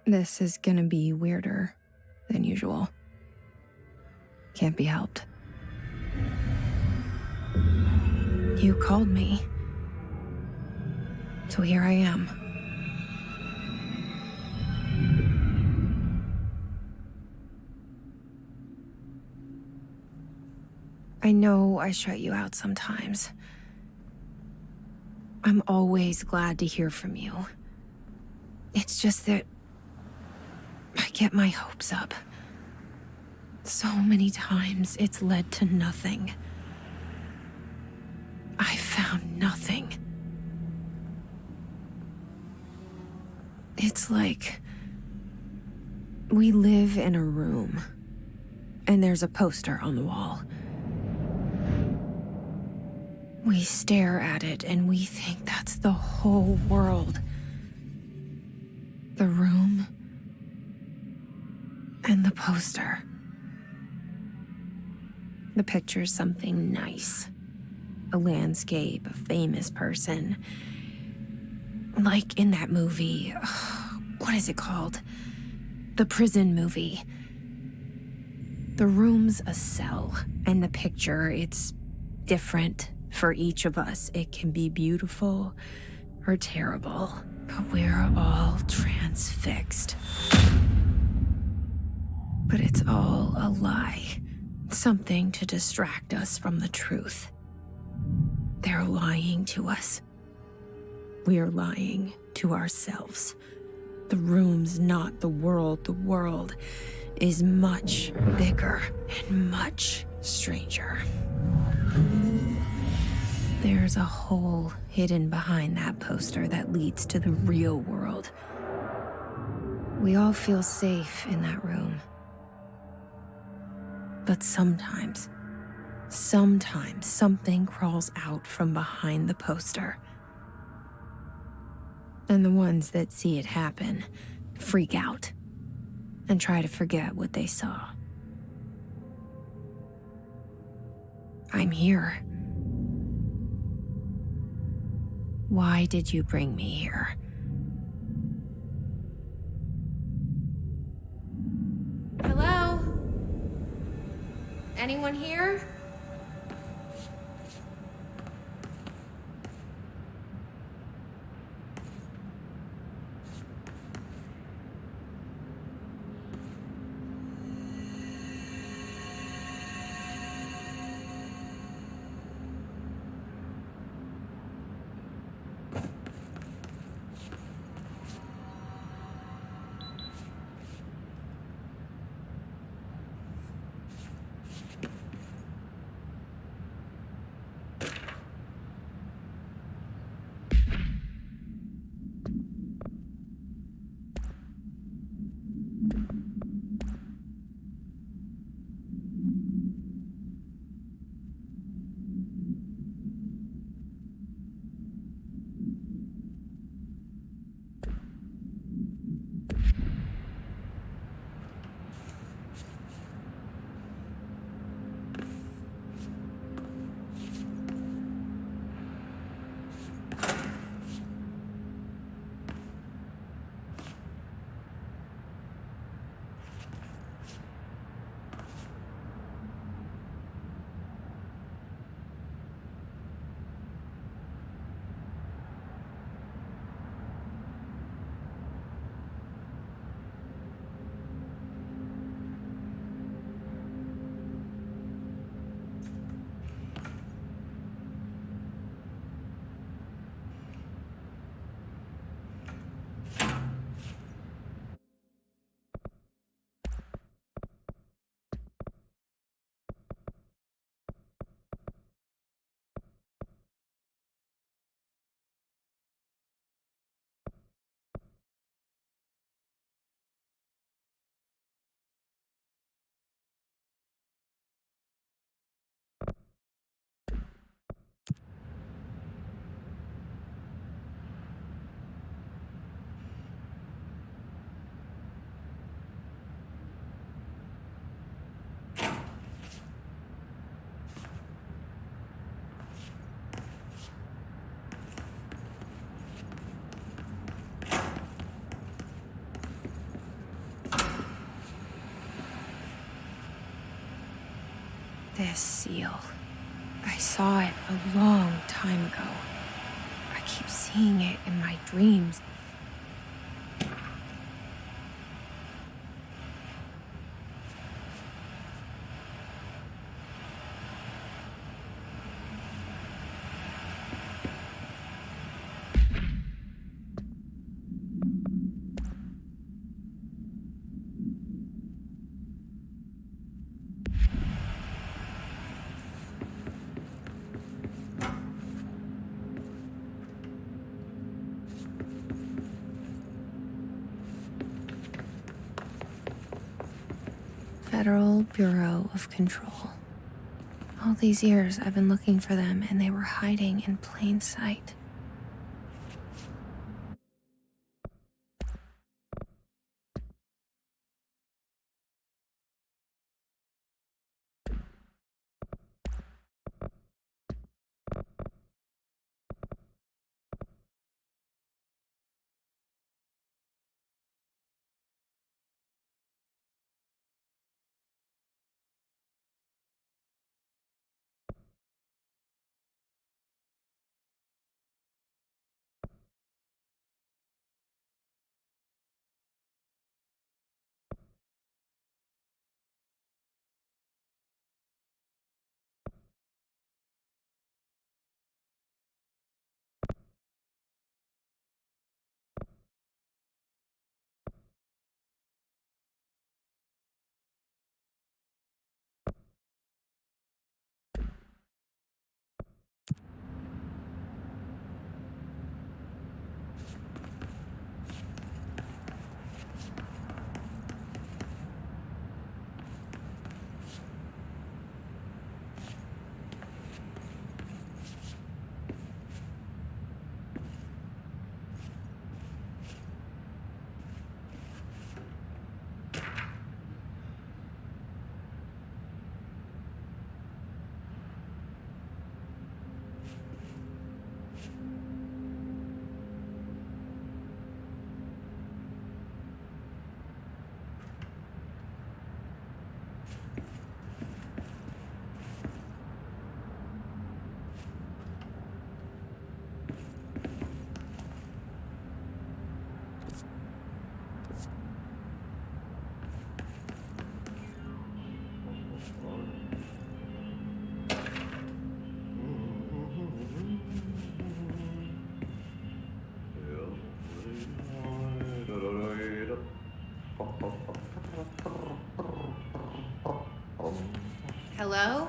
This is gonna be weirder than usual. Can't be helped. You called me. So here I am. I know I shut you out sometimes. I'm always glad to hear from you. It's just that I get my hopes up. So many times it's led to nothing. I found nothing. It's like we live in a room, and there's a poster on the wall. We stare at it and we think that's the whole world. The room and the poster. The picture's something nice. A landscape, a famous person. Like in that movie, what is it called? The prison movie. The room's a cell, and the picture, it's different for each of us. It can be beautiful or terrible, but we're all transfixed. But it's all a lie. Something to distract us from the truth. They're lying to us. We're lying to ourselves. The room's not the world. The world is much bigger and much stranger. There's a hole hidden behind that poster that leads to the real world. We all feel safe in that room. But sometimes something crawls out from behind the poster. And the ones that see it happen freak out and try to forget what they saw. I'm here. Why did you bring me here? Hello? Anyone here? this seal. I saw it a long time ago. I keep seeing it in my dreams. Federal Bureau of Control. All these years I've been looking for them, and they were hiding in plain sight. Hello?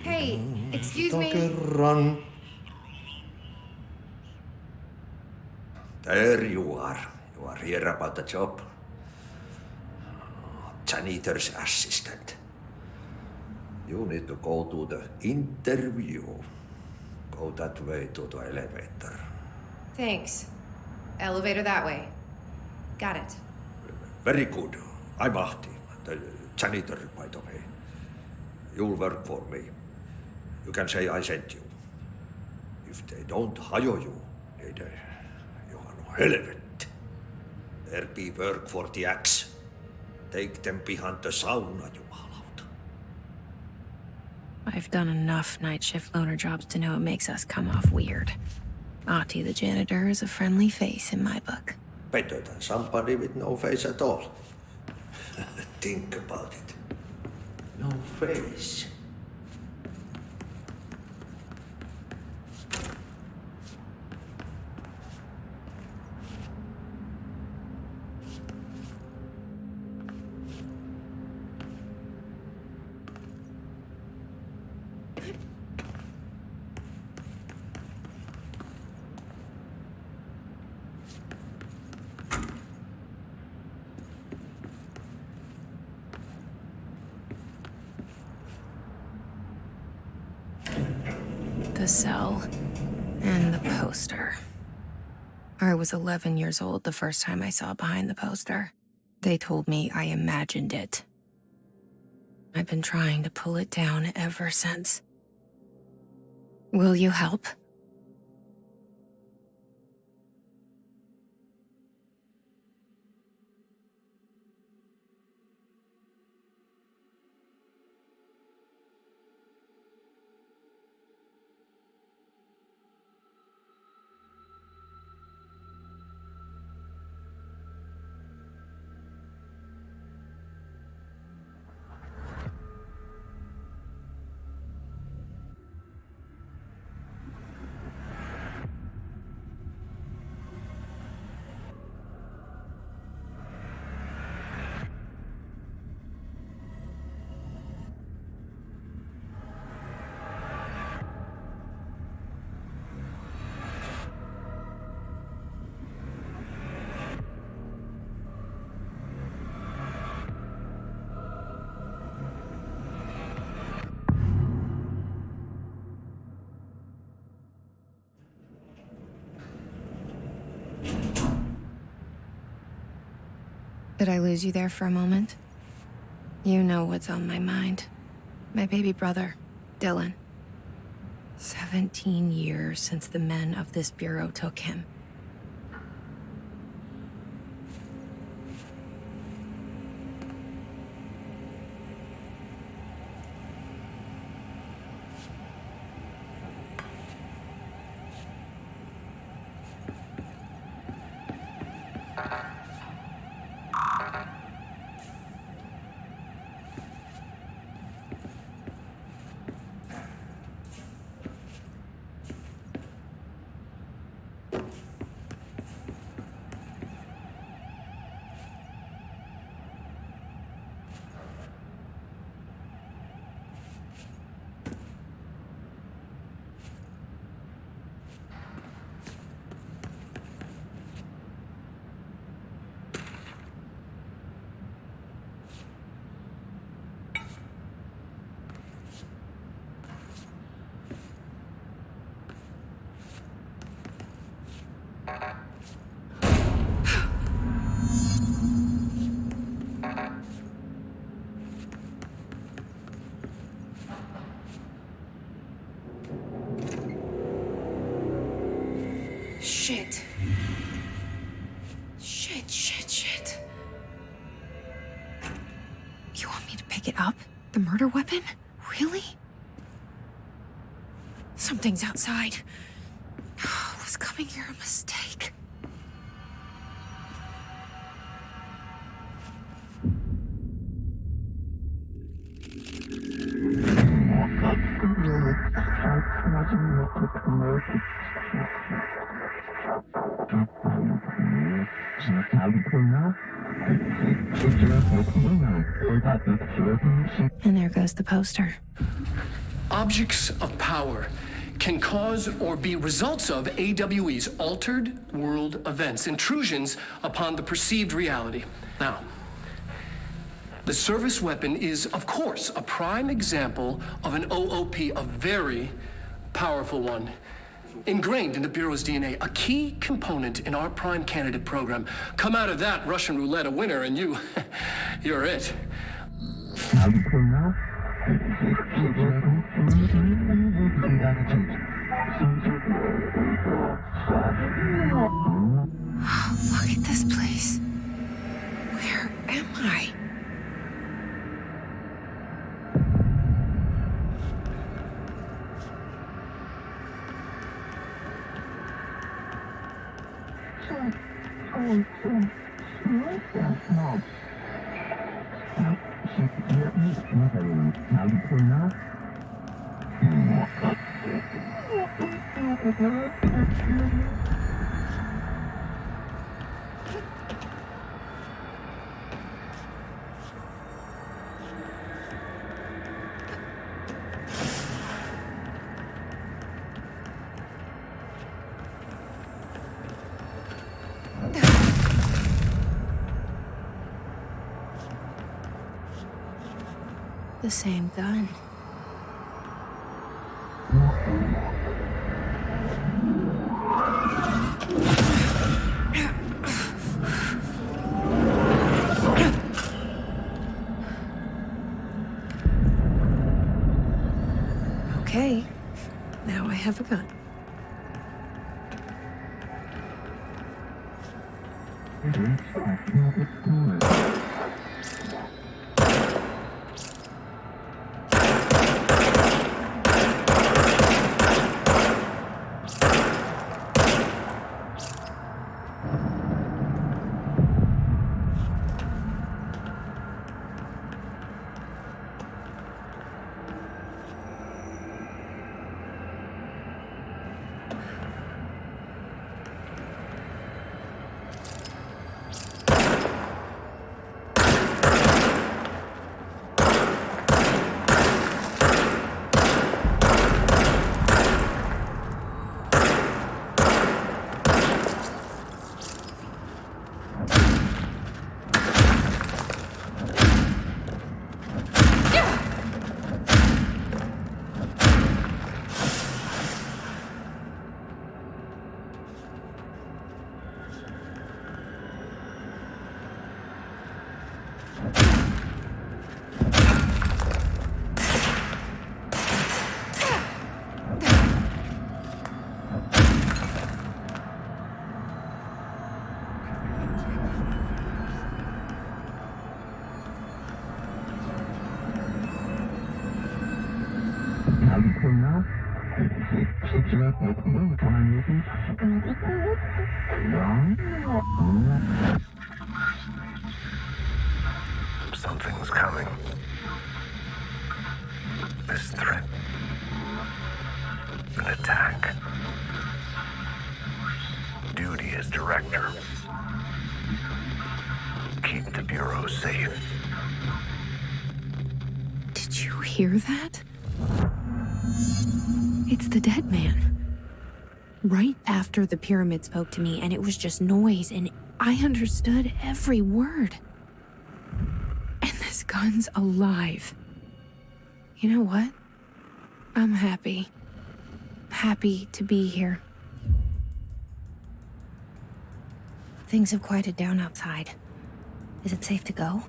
Hey, excuse me. Kerran. There you are. You are here about the job. Janitor's assistant. You need to go to the interview. Go that way to the elevator. Thanks. Elevator that way. Got it. Very good. I'm Ahti, the janitor, by the way. You'll work for me. You can say I sent you. If they don't hire you, niin Johan helvet. There be work for the axe. Take them behind the sauna, jumalauta. I've done enough night shift loner jobs to know it makes us come off weird. Ahti the janitor is a friendly face in my book. Better than somebody with no face at all. Think about it. No face. The cell and the poster. I was 11 years old the first time I saw behind the poster. They told me I imagined it. I've been trying to pull it down ever since. Will you help? Did I lose you there for a moment? You know what's on my mind. My baby brother, Dylan. 17 years since the men of this bureau took him. Shit. Shit. You want me to pick it up? The murder weapon? Really? Something's outside. Was coming here a mistake? And there goes the poster. Objects of power can cause or be results of AWE's altered world events, intrusions upon the perceived reality. Now, the service weapon is, of course, a prime example of an OOP, a very powerful one, ingrained in the Bureau's DNA, a key component in our prime candidate program. Come out of that Russian roulette a winner, and you're it. Look at this place. Where am I? The same gun. Okay, now I have a gun. Something's coming. This threat. An attack. Duty as director. Keep the Bureau safe. Did you hear that? It's the dead man. Right after the pyramid spoke to me, and it was just noise, and I understood every word. And this gun's alive. You know what? I'm happy. Happy to be here. Things have quieted down outside. Is it safe to go?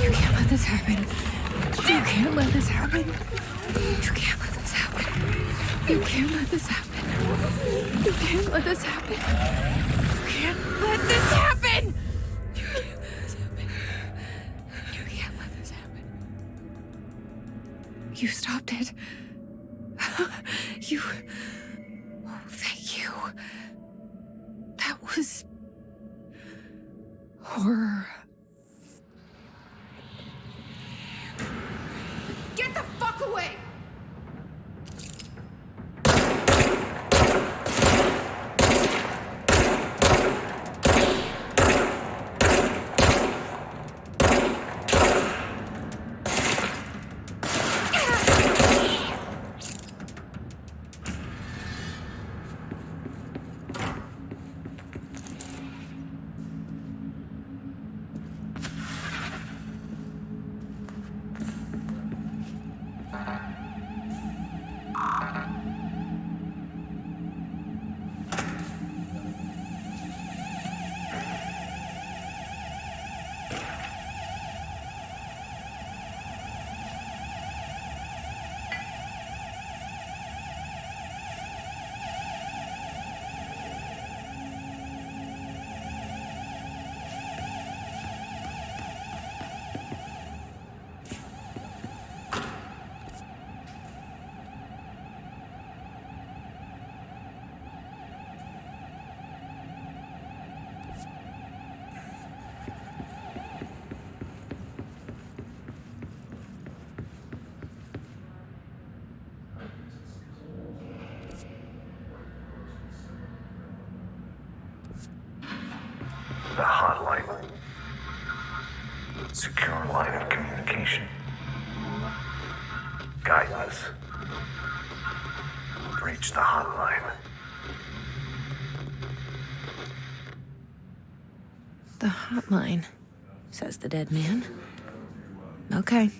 You can't let this happen. You can't let this happen. You can't let this happen. You can't let this happen. You can't let this happen. You can't let this happen. You can't let this happen. You can't let this happen. You stopped it. You. Oh, thank you. That was horror. Get the fuck away! The hotline. Secure line of communication. Guidance. Reach the hotline. The hotline, says the dead man. Okay.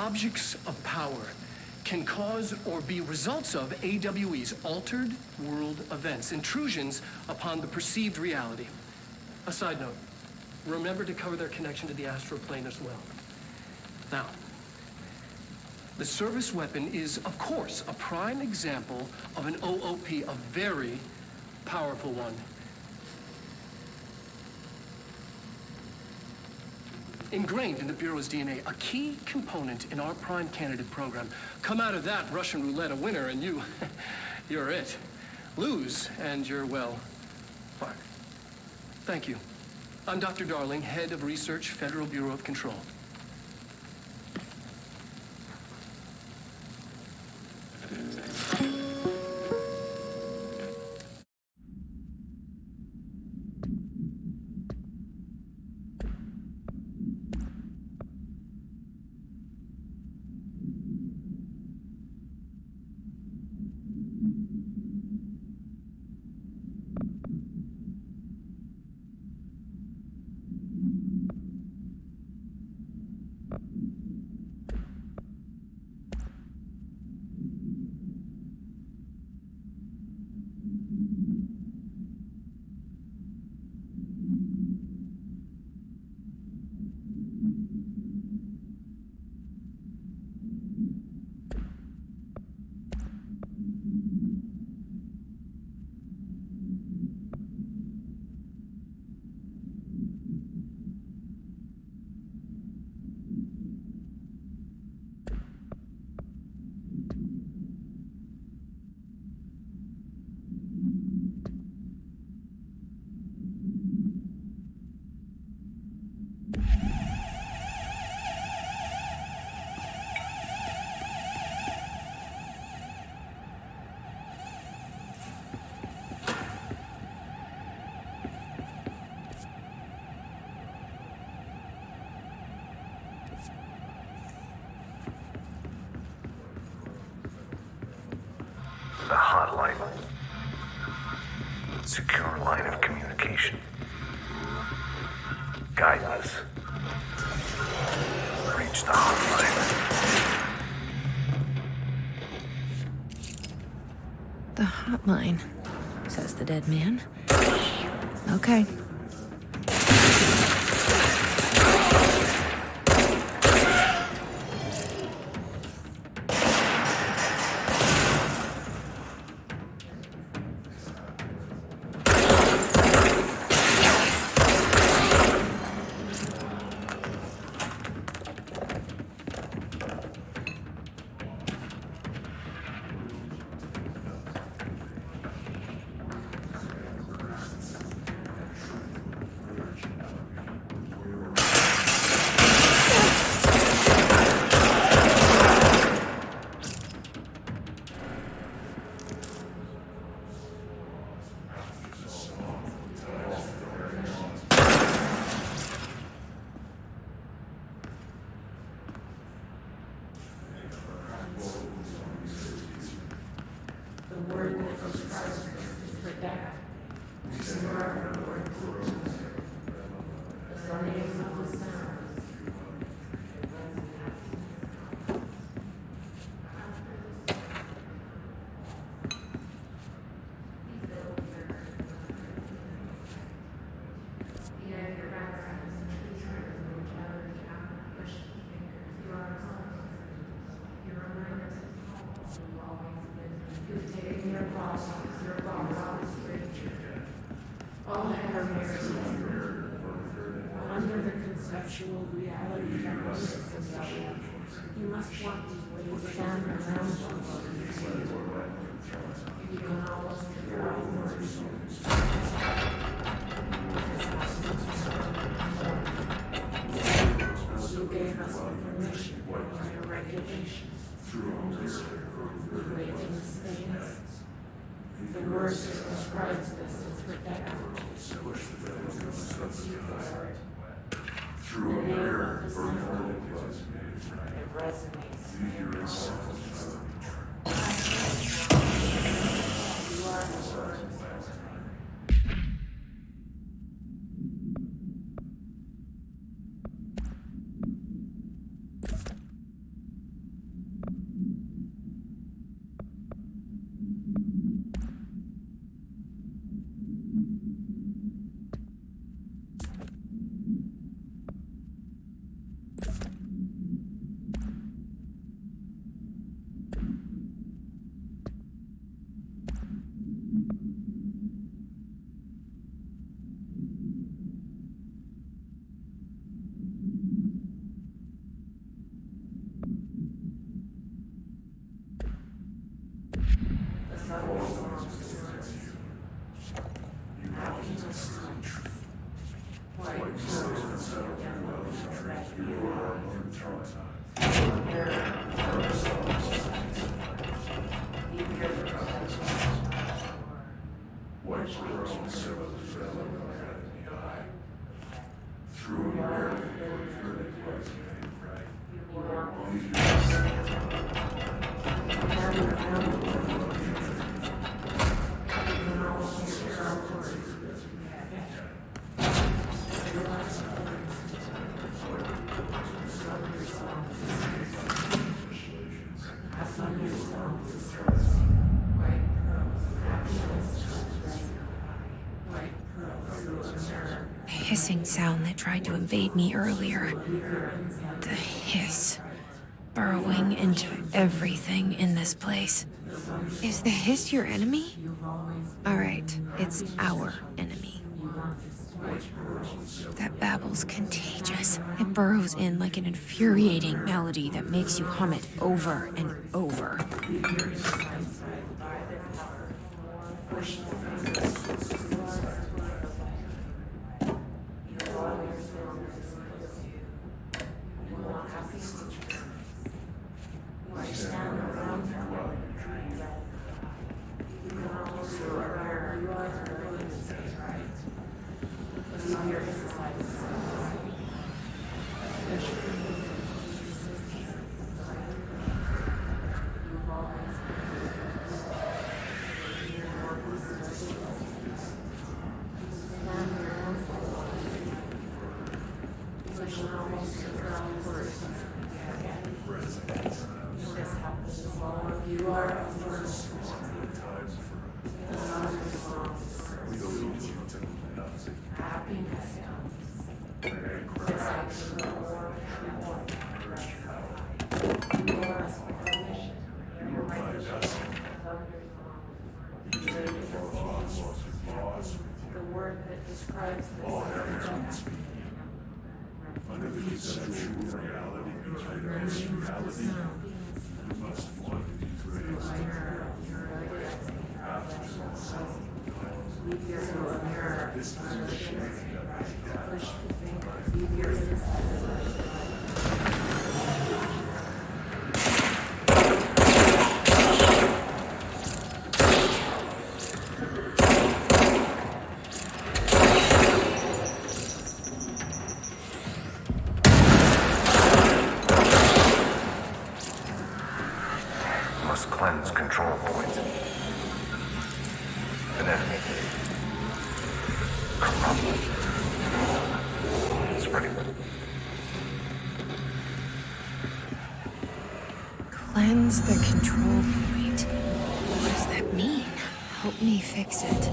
objects of power can cause or be results of AWE's altered world events, intrusions upon the perceived reality. A side note, remember to cover their connection to the astral plane as well. Now, the service weapon is, of course, a prime example of an OOP, a very powerful one. Ingrained in the Bureau's DNA, a key component in our prime candidate program. Come out of that Russian roulette a winner and you're it. Lose and you're, well, fired. Thank you. I'm Dr. Darling, Head of Research, Federal Bureau of Control. The hotline. Secure line of communication. Guidance. Reach the hotline. The hotline, says the dead man. Okay. Under the conceptual reality of you must want to stand around you can always figure out words. You gave us permission and regulations. We made mistakes. The word that describes this is protected. Through a mirror, it resonates. You are the word. The hissing sound that tried to invade me earlier. The hiss. Burrowing into everything in this place. Is the hiss your enemy? Alright, it's our enemy. That babble's contagious. It burrows in like an infuriating melody that makes you hum it over and over. Must cleanse control points. An enemy. Corrupt. Spreading. Cleanse the control point. What does that mean? Help me fix it.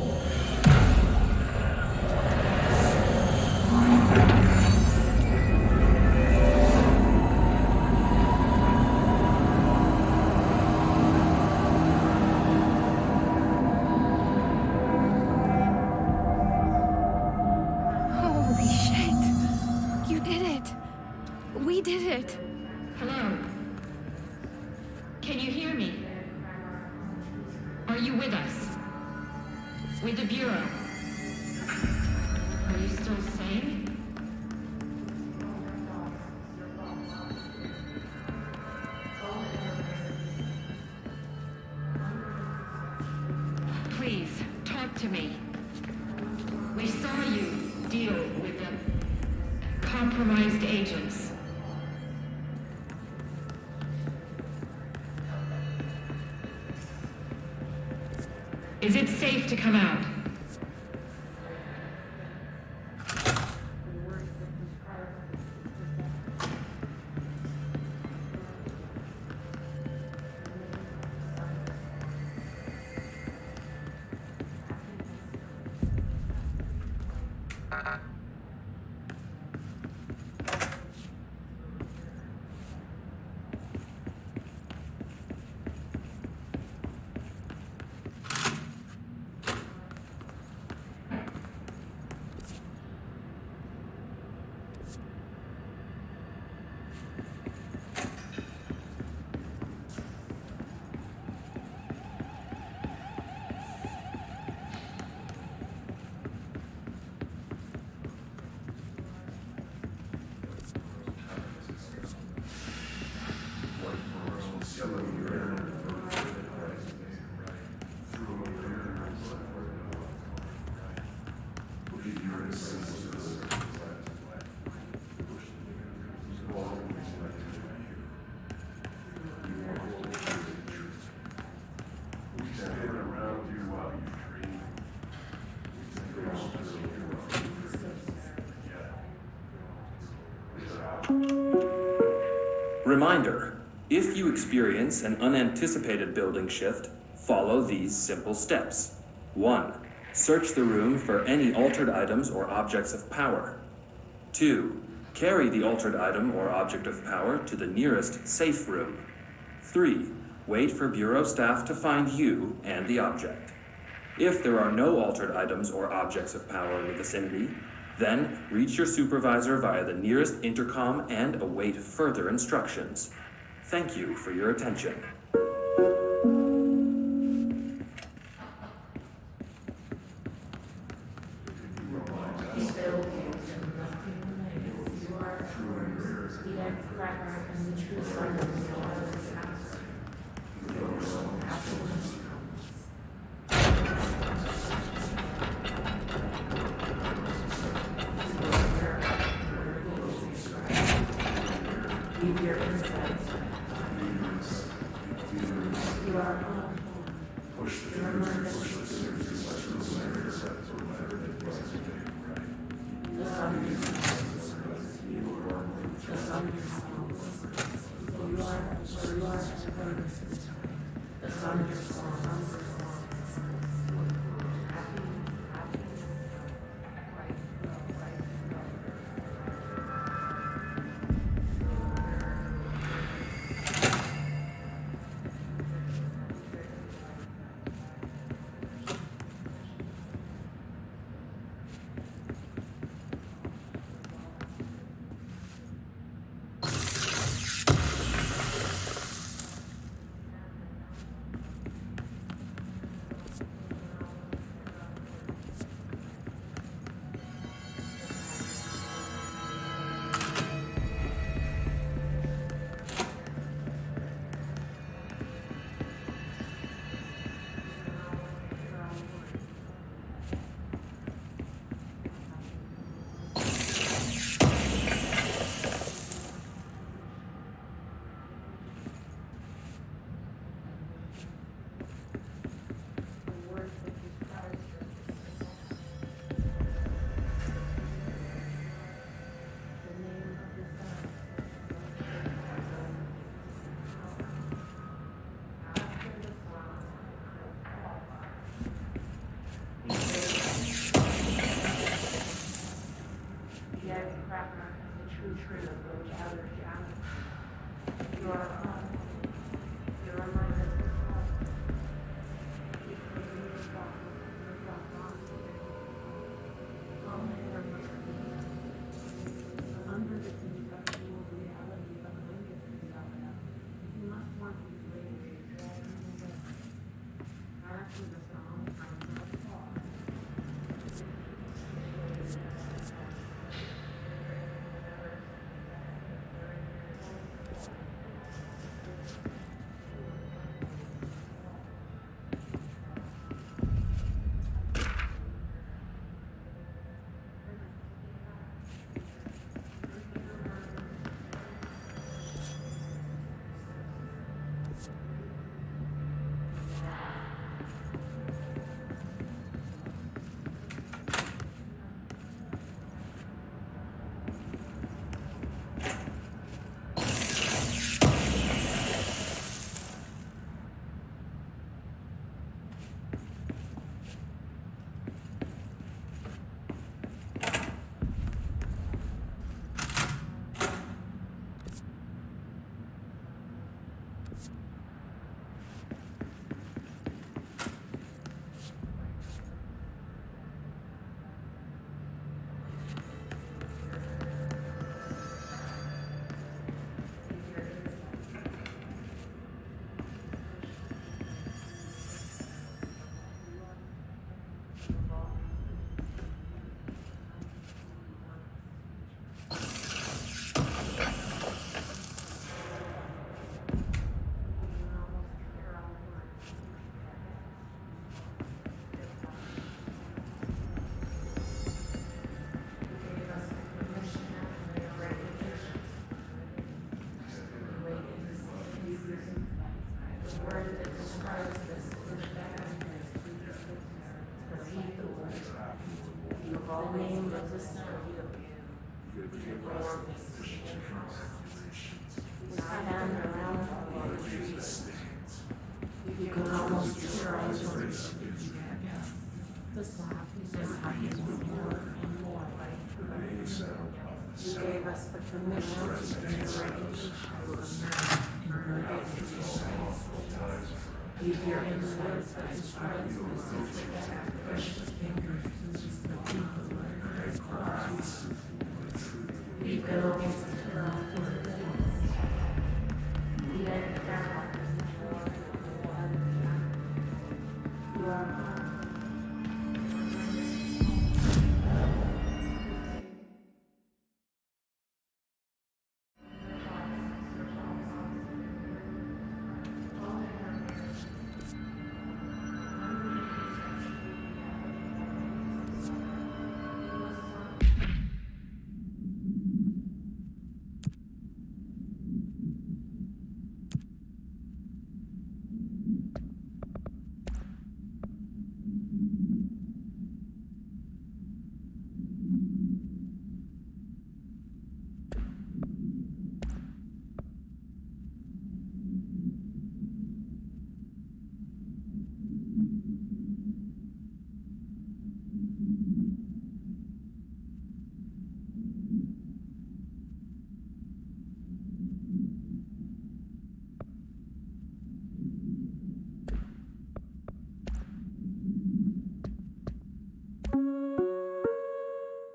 Holy shit! You did it! We did it! Hello? Can you hear me? Are you with us? With the Bureau? Are you still sane? Please, talk to me. We saw you deal with the compromised agents. Is it safe to come out? Reminder, if you experience an unanticipated building shift, follow these simple steps. 1. Search the room for any altered items or objects of power. 2. Carry the altered item or object of power to the nearest safe room. 3. Wait for Bureau staff to find you and the object. If there are no altered items or objects of power in the vicinity, then reach your supervisor via the nearest intercom and await further instructions. Thank you for your attention. same resistance you. We stand around our trees. You can almost destroy us. This happens more and more. You gave us the permission to enrage. You hear in the words that describes the secret that precious fingers to the people of their cries. We go against the love for the things. We let down. You are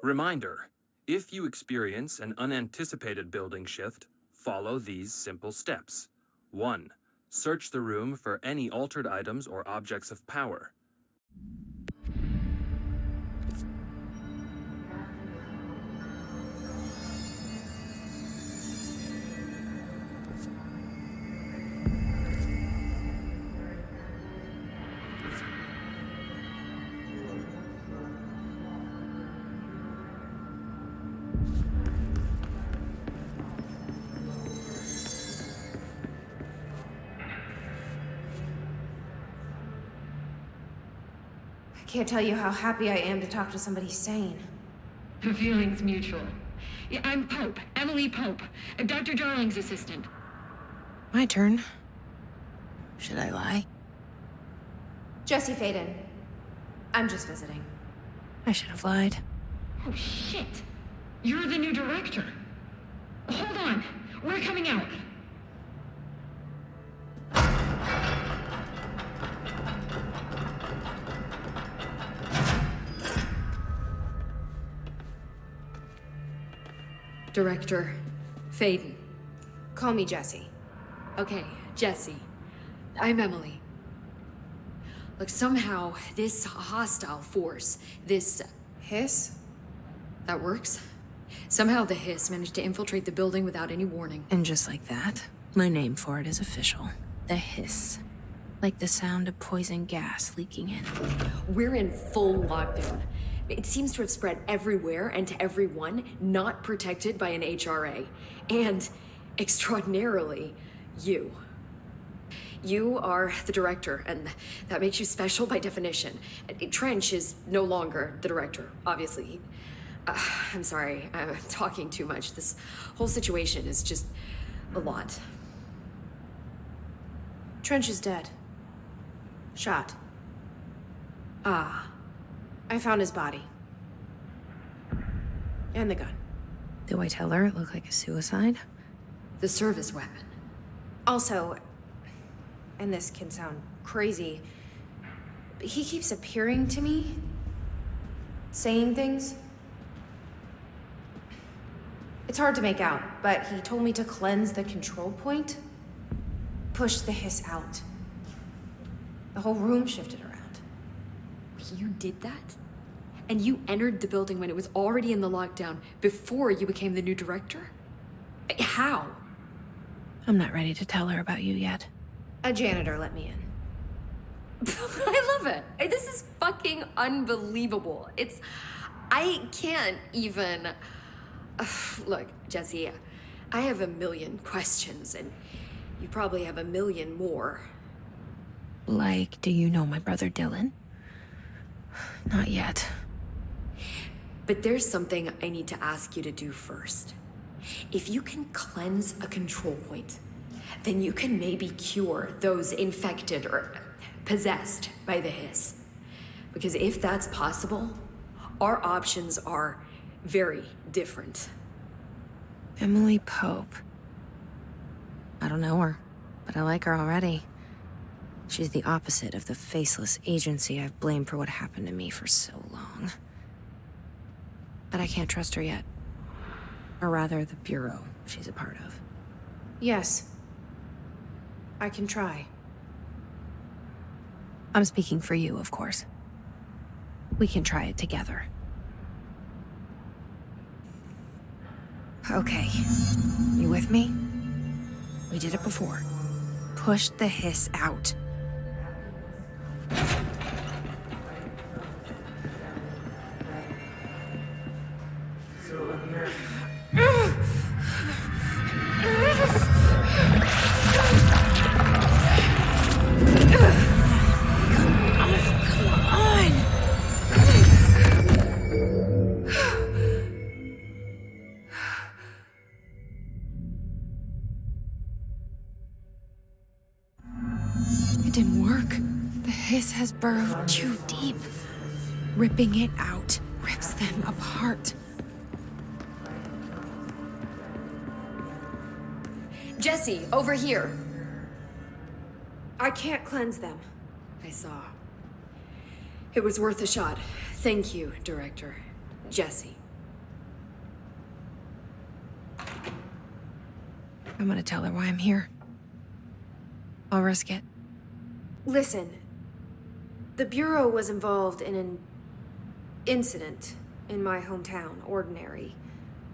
Reminder: if you experience an unanticipated building shift, follow these simple steps. 1. Search the room for any altered items or objects of power. I can't tell you how happy I am to talk to somebody sane. The feeling's mutual. Yeah, I'm Pope, Emily Pope, Dr. Darling's assistant. My turn. Should I lie? Jesse Faden. I'm just visiting. I should have lied. Oh, shit. You're the new director. Hold on. We're coming out. Director Faden. Call me Jesse. Okay, Jesse. I'm Emily. Look, somehow this hostile force, this Hiss? that works. Somehow the hiss managed to infiltrate the building without any warning. And just like that, my name for it is official. The hiss. Like the sound of poison gas leaking in. We're in full lockdown. It seems to have spread everywhere and to everyone not protected by an HRA. And, extraordinarily, you. You are the director, and that makes you special by definition. Trench is no longer the director, obviously. I'm sorry, I'm talking too much. This whole situation is just a lot. Trench is dead. Shot. Ah. I found his body. And the gun. Do I tell her it looked like a suicide? The service weapon. Also, and this can sound crazy, but he keeps appearing to me, saying things. It's hard to make out, but he told me to cleanse the control point, push the hiss out. The whole room shifted around. You did that? And you entered the building when it was already in the lockdown before you became the new director? How? I'm not ready to tell her about you yet. A janitor let me in. I love it. This is fucking unbelievable. I can't even... Look, Jesse, I have a million questions, and you probably have a million more. Like, do you know my brother Dylan? Not yet. But there's something I need to ask you to do first. If you can cleanse a control point, then you can maybe cure those infected or possessed by the hiss. Because if that's possible, our options are very different. Emily Pope. I don't know her, but I like her already. She's the opposite of the faceless agency I've blamed for what happened to me for so long. But I can't trust her yet. Or rather, the Bureau she's a part of. Yes. I can try. I'm speaking for you, of course. We can try it together. Okay. You with me? We did it before. Push the hiss out. It didn't work. The hiss has burrowed too deep. Ripping it out rips them apart. Jesse, over here! I can't cleanse them. I saw. It was worth a shot. Thank you, Director. Jesse. I'm gonna tell her why I'm here. I'll risk it. Listen, the Bureau was involved in an incident in my hometown, Ordinary,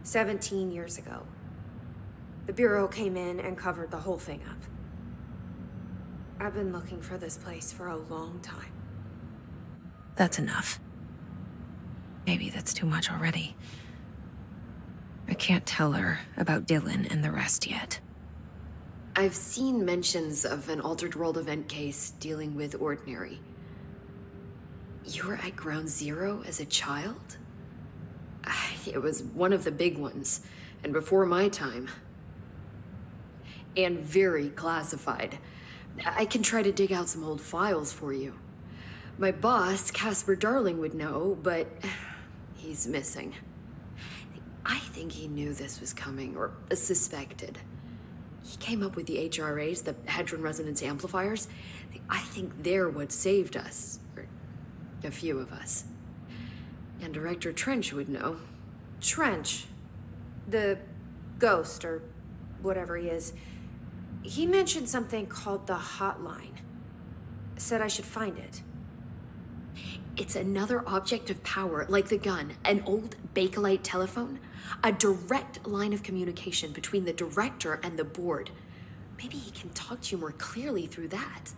17 years ago. The Bureau came in and covered the whole thing up. I've been looking for this place for a long time. That's enough. Maybe that's too much already. I can't tell her about Dylan and the rest yet. I've seen mentions of an Altered World event case dealing with Ordinary. You were at Ground Zero as a child? It was one of the big ones, and before my time. And very classified. I can try to dig out some old files for you. My boss, Casper Darling, would know, but he's missing. I think he knew this was coming, or suspected. He came up with the HRAs, the Hadron Resonance Amplifiers. I think they're what saved us. Or a few of us. And Director Trench would know. Trench, the ghost, or whatever he is, he mentioned something called the Hotline. Said I should find it. It's another object of power, like the gun, an old Bakelite telephone, a direct line of communication between the director and the board. Maybe he can talk to you more clearly through that.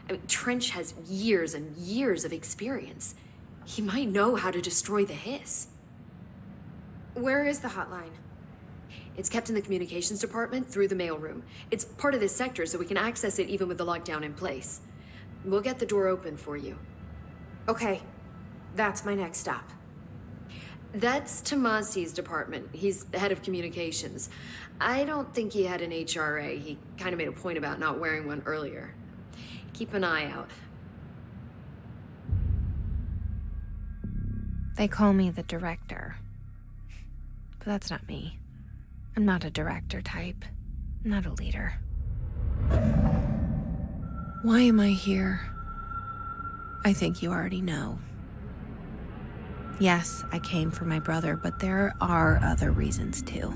I mean, Trench has years and years of experience. He might know how to destroy the hiss. Where is the hotline? It's kept in the communications department through the mailroom. It's part of this sector, so we can access it even with the lockdown in place. We'll get the door open for you. Okay, that's my next stop. That's Tomasi's department. He's the head of communications. I don't think he had an HRA. He kind of made a point about not wearing one earlier. Keep an eye out. They call me the director. But that's not me. I'm not a director type. I'm not a leader. Why am I here? I think you already know. Yes, I came for my brother, but there are other reasons too.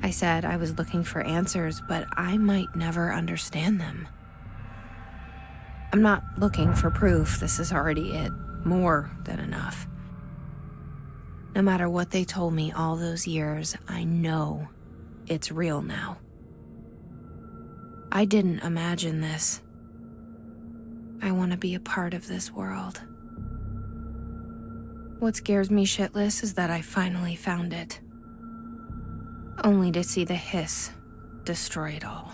I said I was looking for answers, but I might never understand them. I'm not looking for proof. This is already it. More than enough. No matter what they told me all those years, I know it's real now. I didn't imagine this. I want to be a part of this world. What scares me shitless is that I finally found it. Only to see the hiss destroy it all.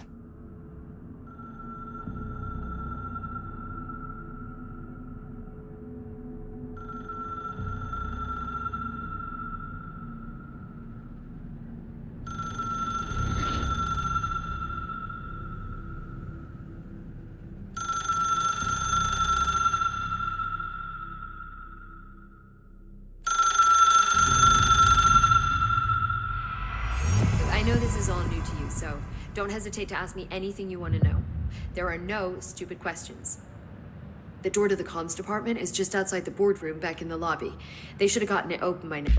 is all new to you, so don't hesitate to ask me anything you want to know. There are no stupid questions. The door to the comms department is just outside the boardroom back in the lobby. They should have gotten it open by now.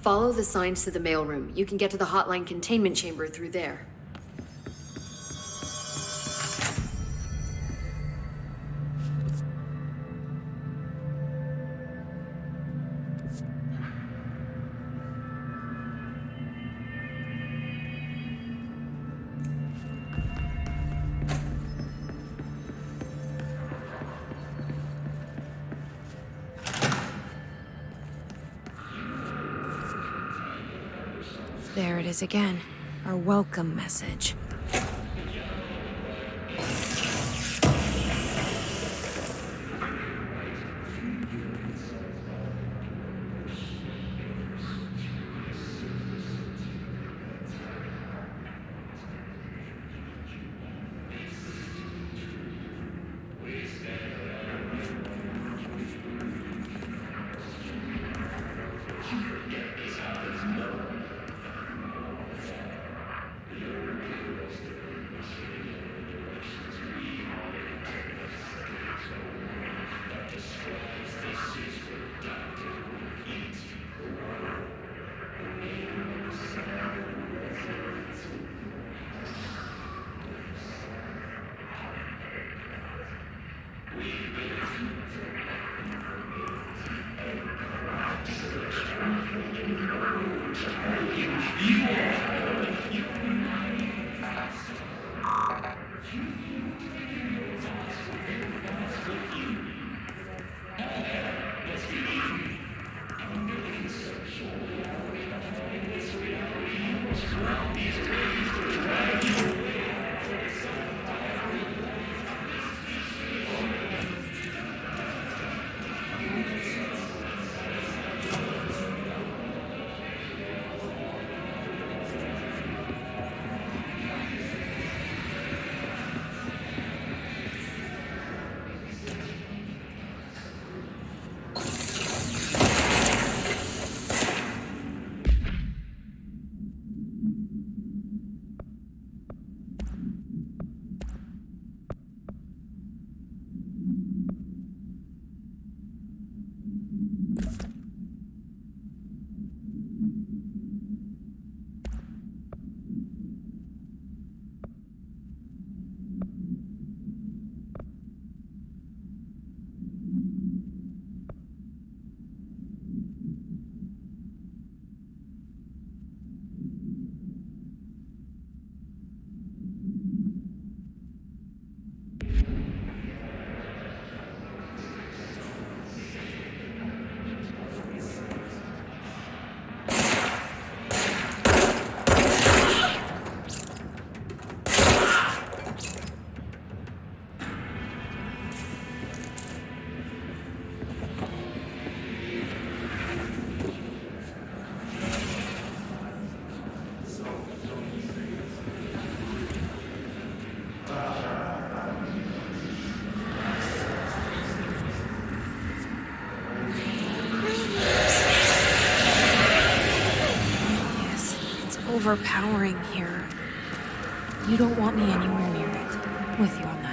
Follow the signs to the mailroom. You can get to the hotline containment chamber through there. There it is again. Our welcome message. Overpowering here. You don't want me anywhere near it. With you on that.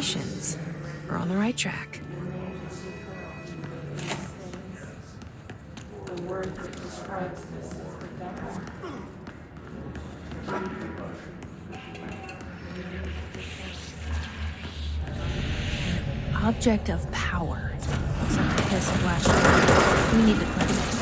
Congratulations. We're on the right track. The word that describes this is the devil. Object of power. Looks like a piss flash. We need to cleanse it.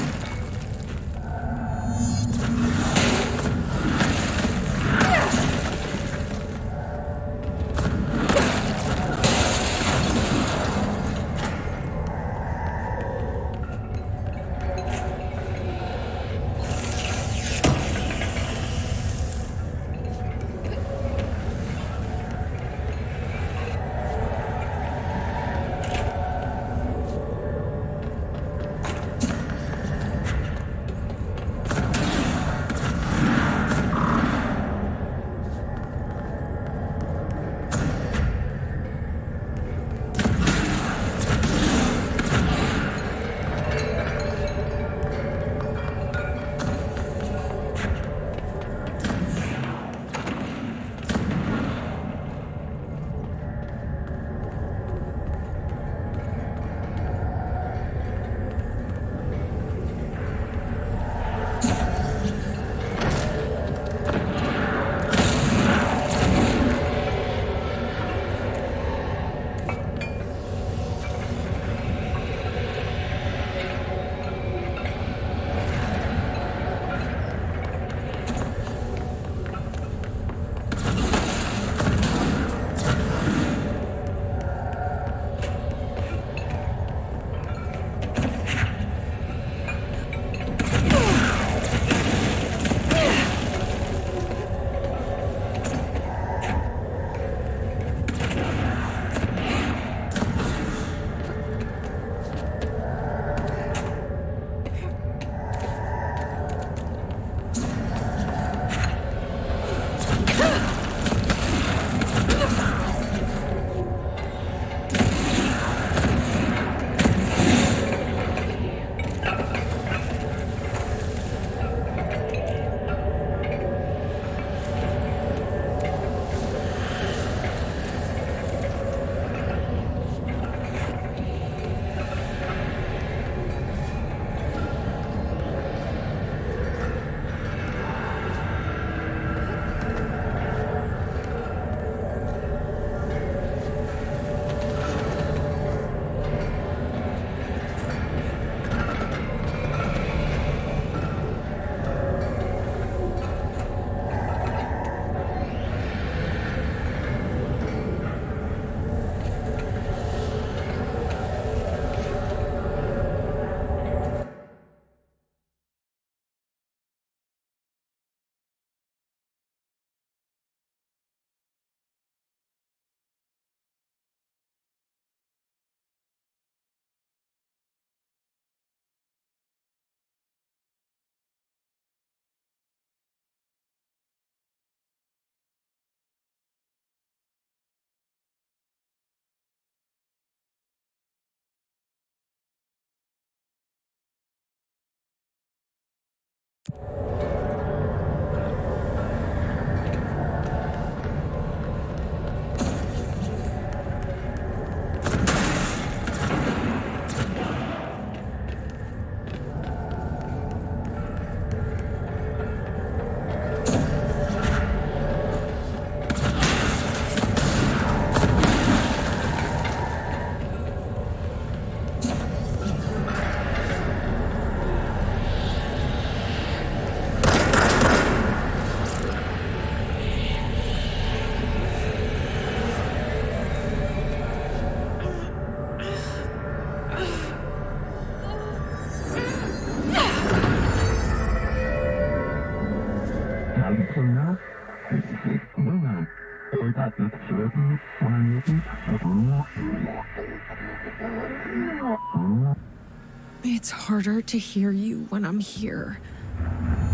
It's harder to hear you when I'm here.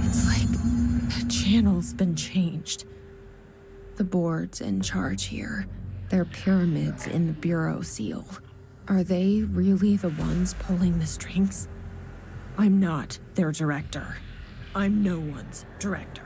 It's like the channel's been changed. The board's in charge here. They're pyramids in the Bureau seal. Are they really the ones pulling the strings? I'm not their director. I'm no one's director.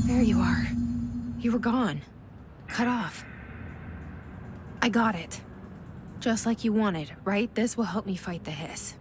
There you are. You were gone. Cut off. I got it. Just like you wanted, right? This will help me fight the hiss.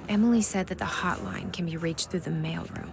Emily said that the hotline can be reached through the mailroom.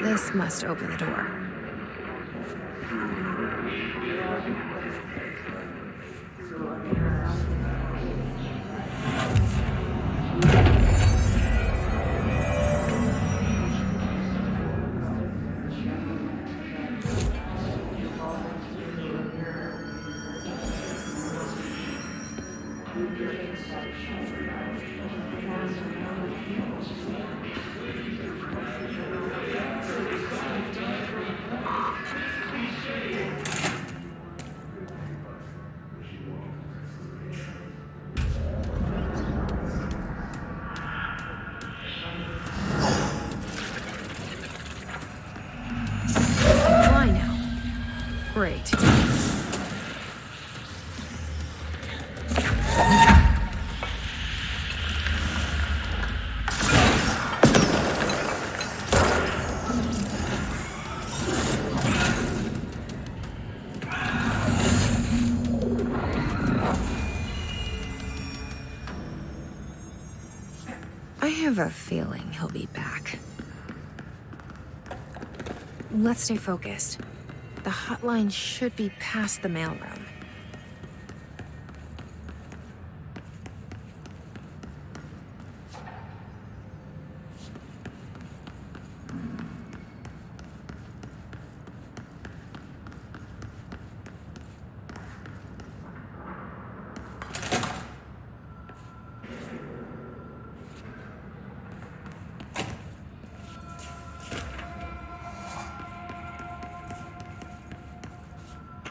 This must open the door. Fly now. Great. I have a feeling he'll be back. Let's stay focused. The hotline should be past the mailroom.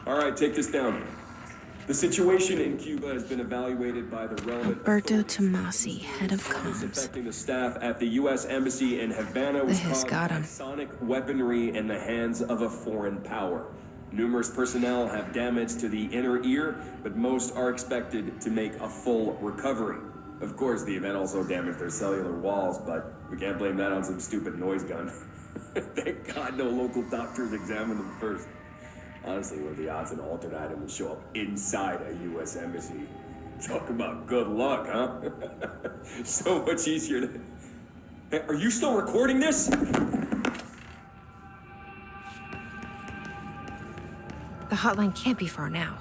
All right, take this down. The situation in Cuba has been evaluated by the relevant Alberto authorities. Tomasi, head of This comms. affecting the staff at the U.S. Embassy in Havana was This caused got by him. sonic weaponry in the hands of a foreign power. Numerous personnel have damage to the inner ear, but most are expected to make a full recovery. Of course, the event also damaged their cellular walls, but we can't blame that on some stupid noise gun. Thank God no local doctors examined them first. Honestly, what are the odds an alternate item would show up inside a U.S. embassy? Talk about good luck, huh? So much easier to... Hey, are you still recording this? The hotline can't be far now.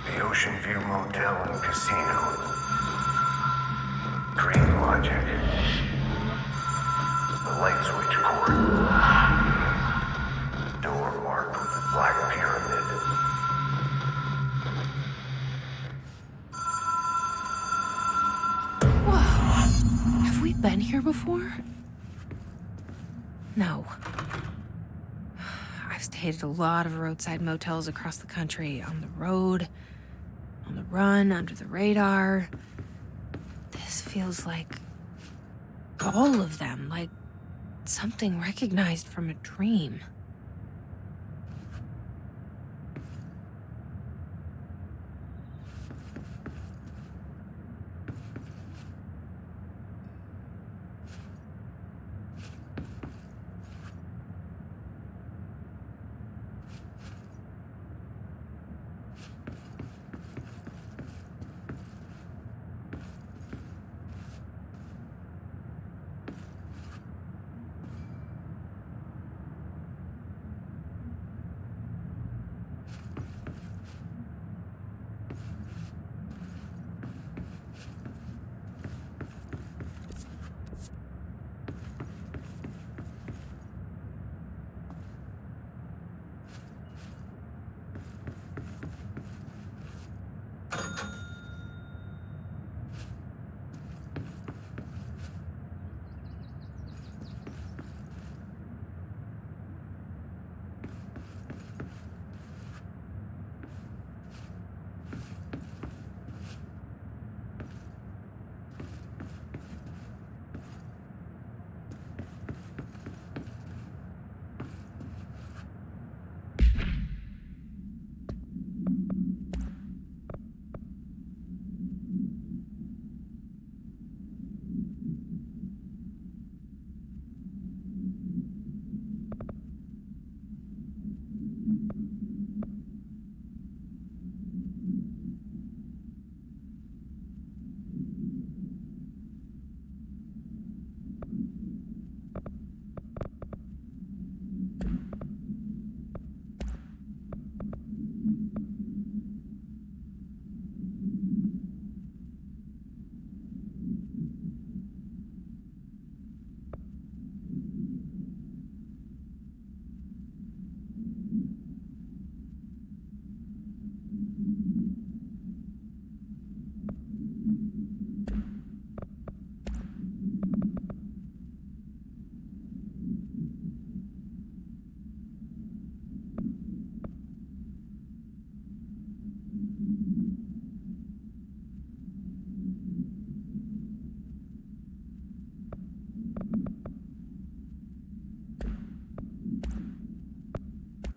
The Ocean View Motel and Casino. Dream Logic. The Light Switch Court. been here before? No. I've stayed at a lot of roadside motels across the country, on the road, on the run, under the radar. This feels like all of them, like something recognized from a dream.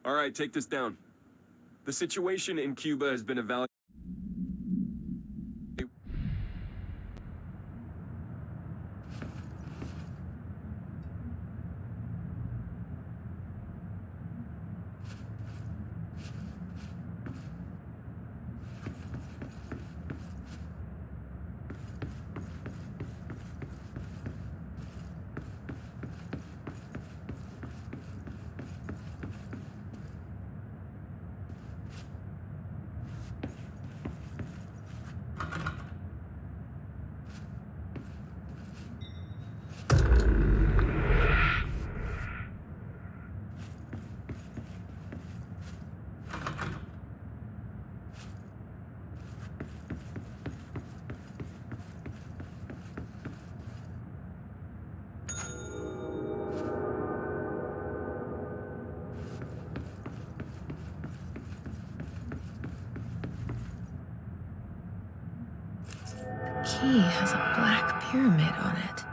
All right, take this down. The situation in Cuba has been evaluated. Key has a black pyramid on it.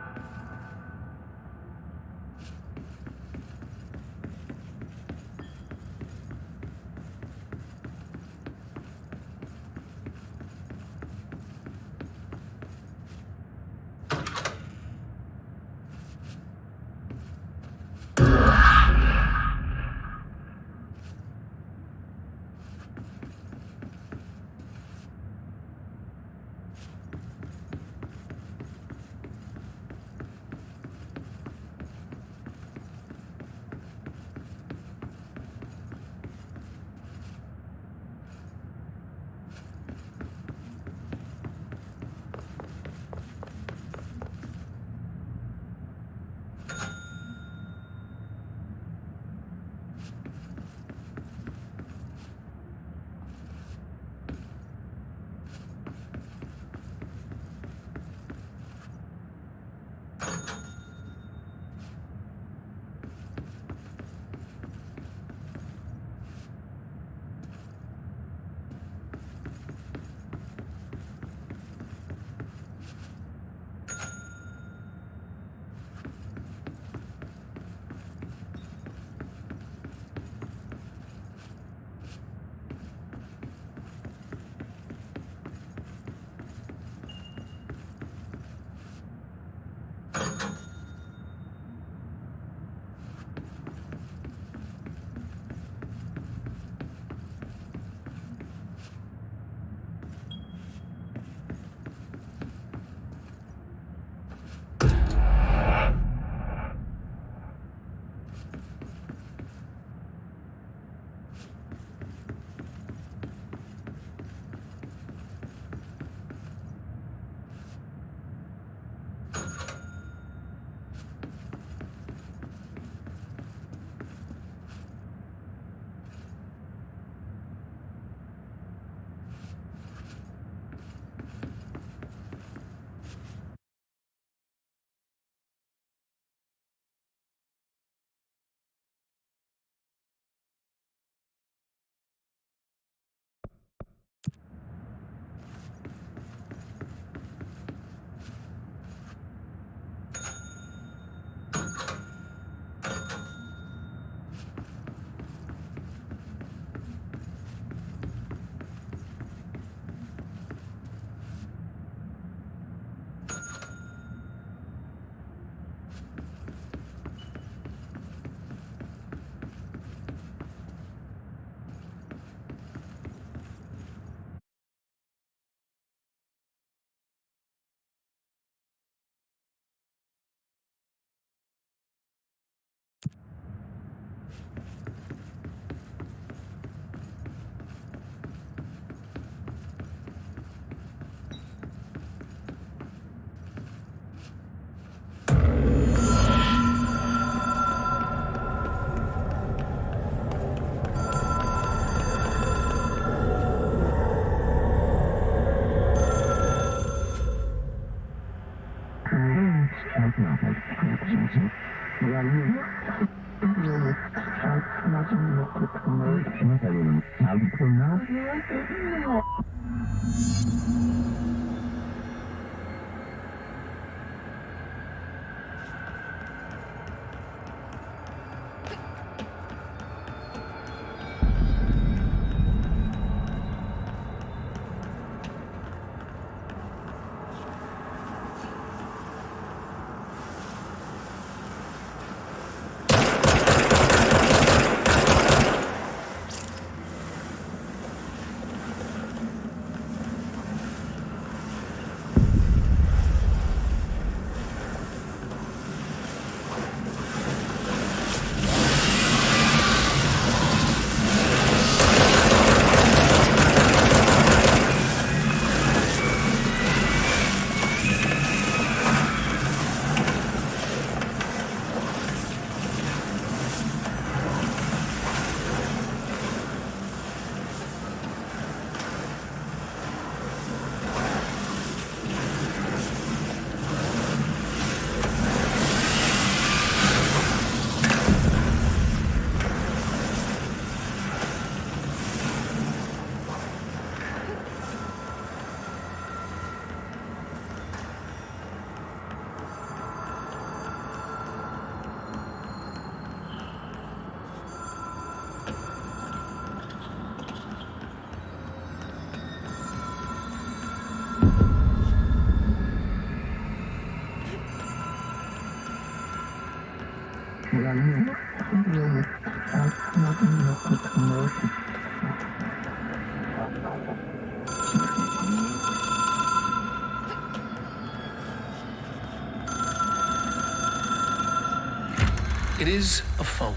It is a phone.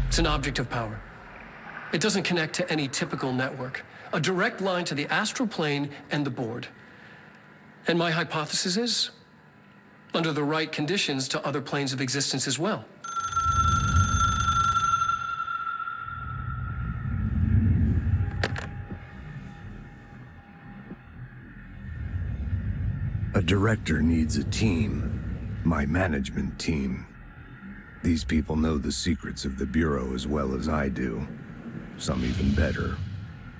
It's an object of power. It doesn't connect to any typical network. A direct line to the astral plane and the board. And my hypothesis is, under the right conditions, to other planes of existence as well. A director needs a team. My management team. These people know the secrets of the Bureau as well as I do. Some even better.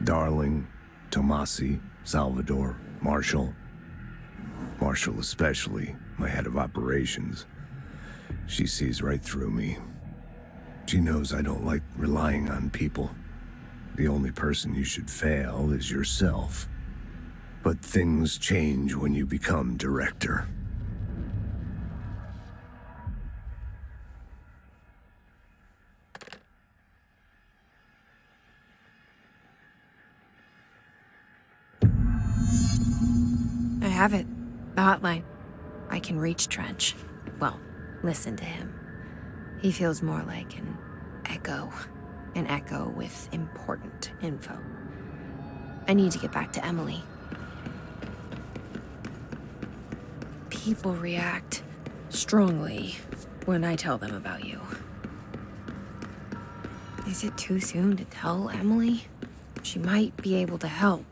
Darling, Tomasi, Salvador, Marshall. Marshall especially, my head of operations. She sees right through me. She knows I don't like relying on people. The only person you should fail is yourself. But things change when you become director. I have it. The hotline. I can reach Trench. Well, listen to him. He feels more like an echo. An echo with important info. I need to get back to Emily. People react strongly when I tell them about you. Is it too soon to tell Emily? She might be able to help.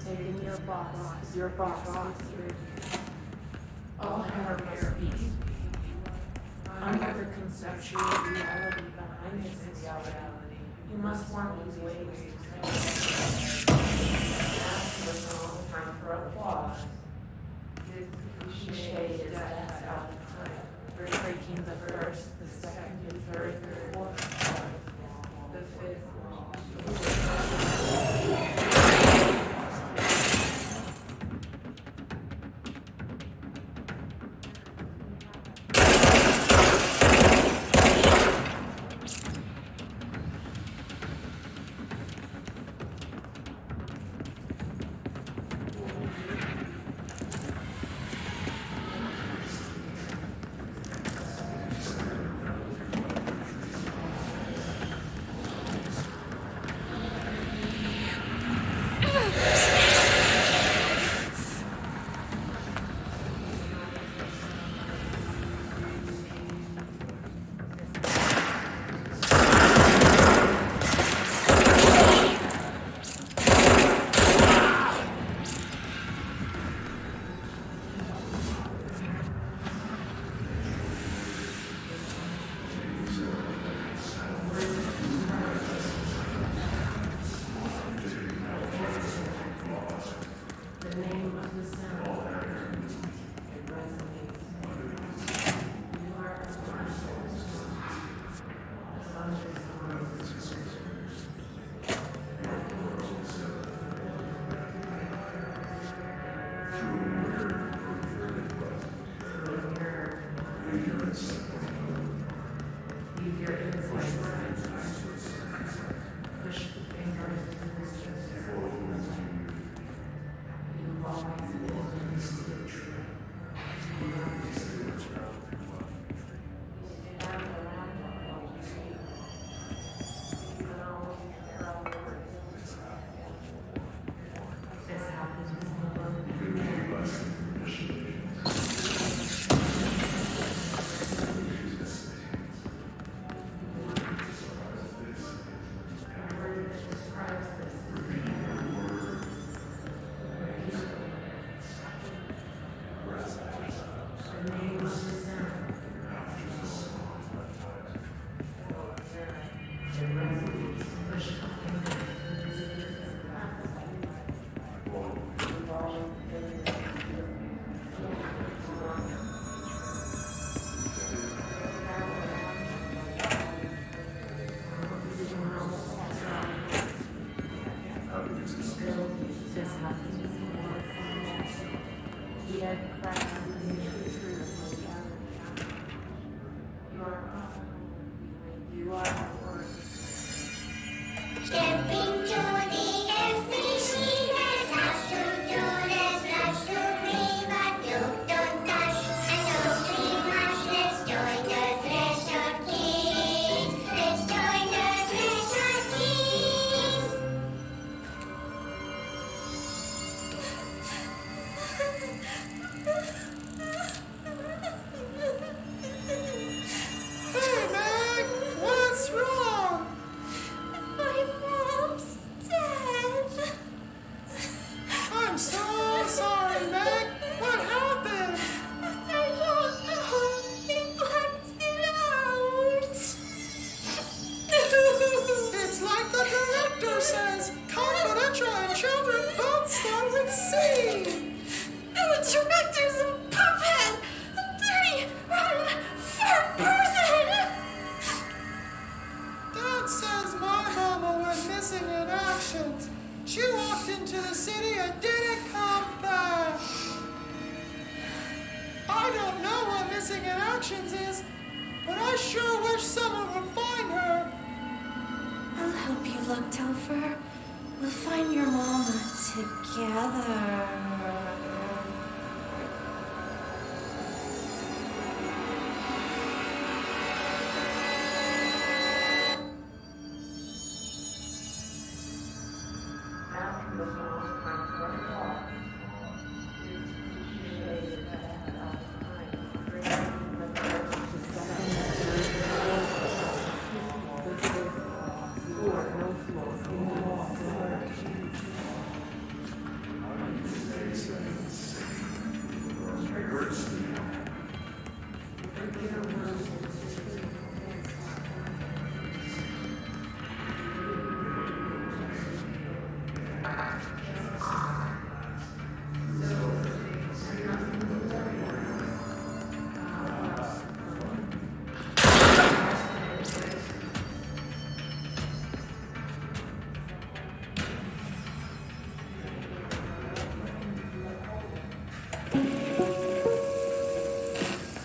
taken your boss. Your boss is here. All hierarchies speak. Under the conceptual reality behind this reality, you must want these ways to transform. Now is no time for applause. This cliche is that's out of time. We're breaking the first, the second, the third, the fourth, the fifth.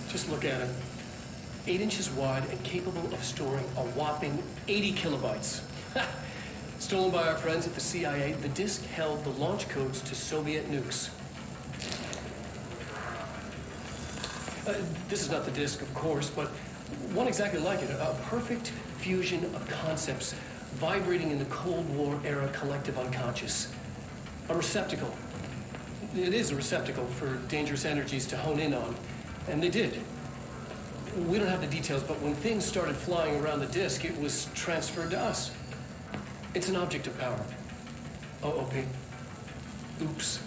Just look at it. 8 inches wide and capable of storing a whopping 80 kilobytes. Stolen by our friends at the CIA, the disk held the launch codes to Soviet nukes. This is not the disk, of course, but one exactly like it. A perfect fusion of concepts vibrating in the Cold War era collective unconscious. A receptacle. It is a receptacle for dangerous energies to hone in on. And they did. We don't have the details, but when things started flying around the disk, it was transferred to us. It's an object of power. OOP. Oops.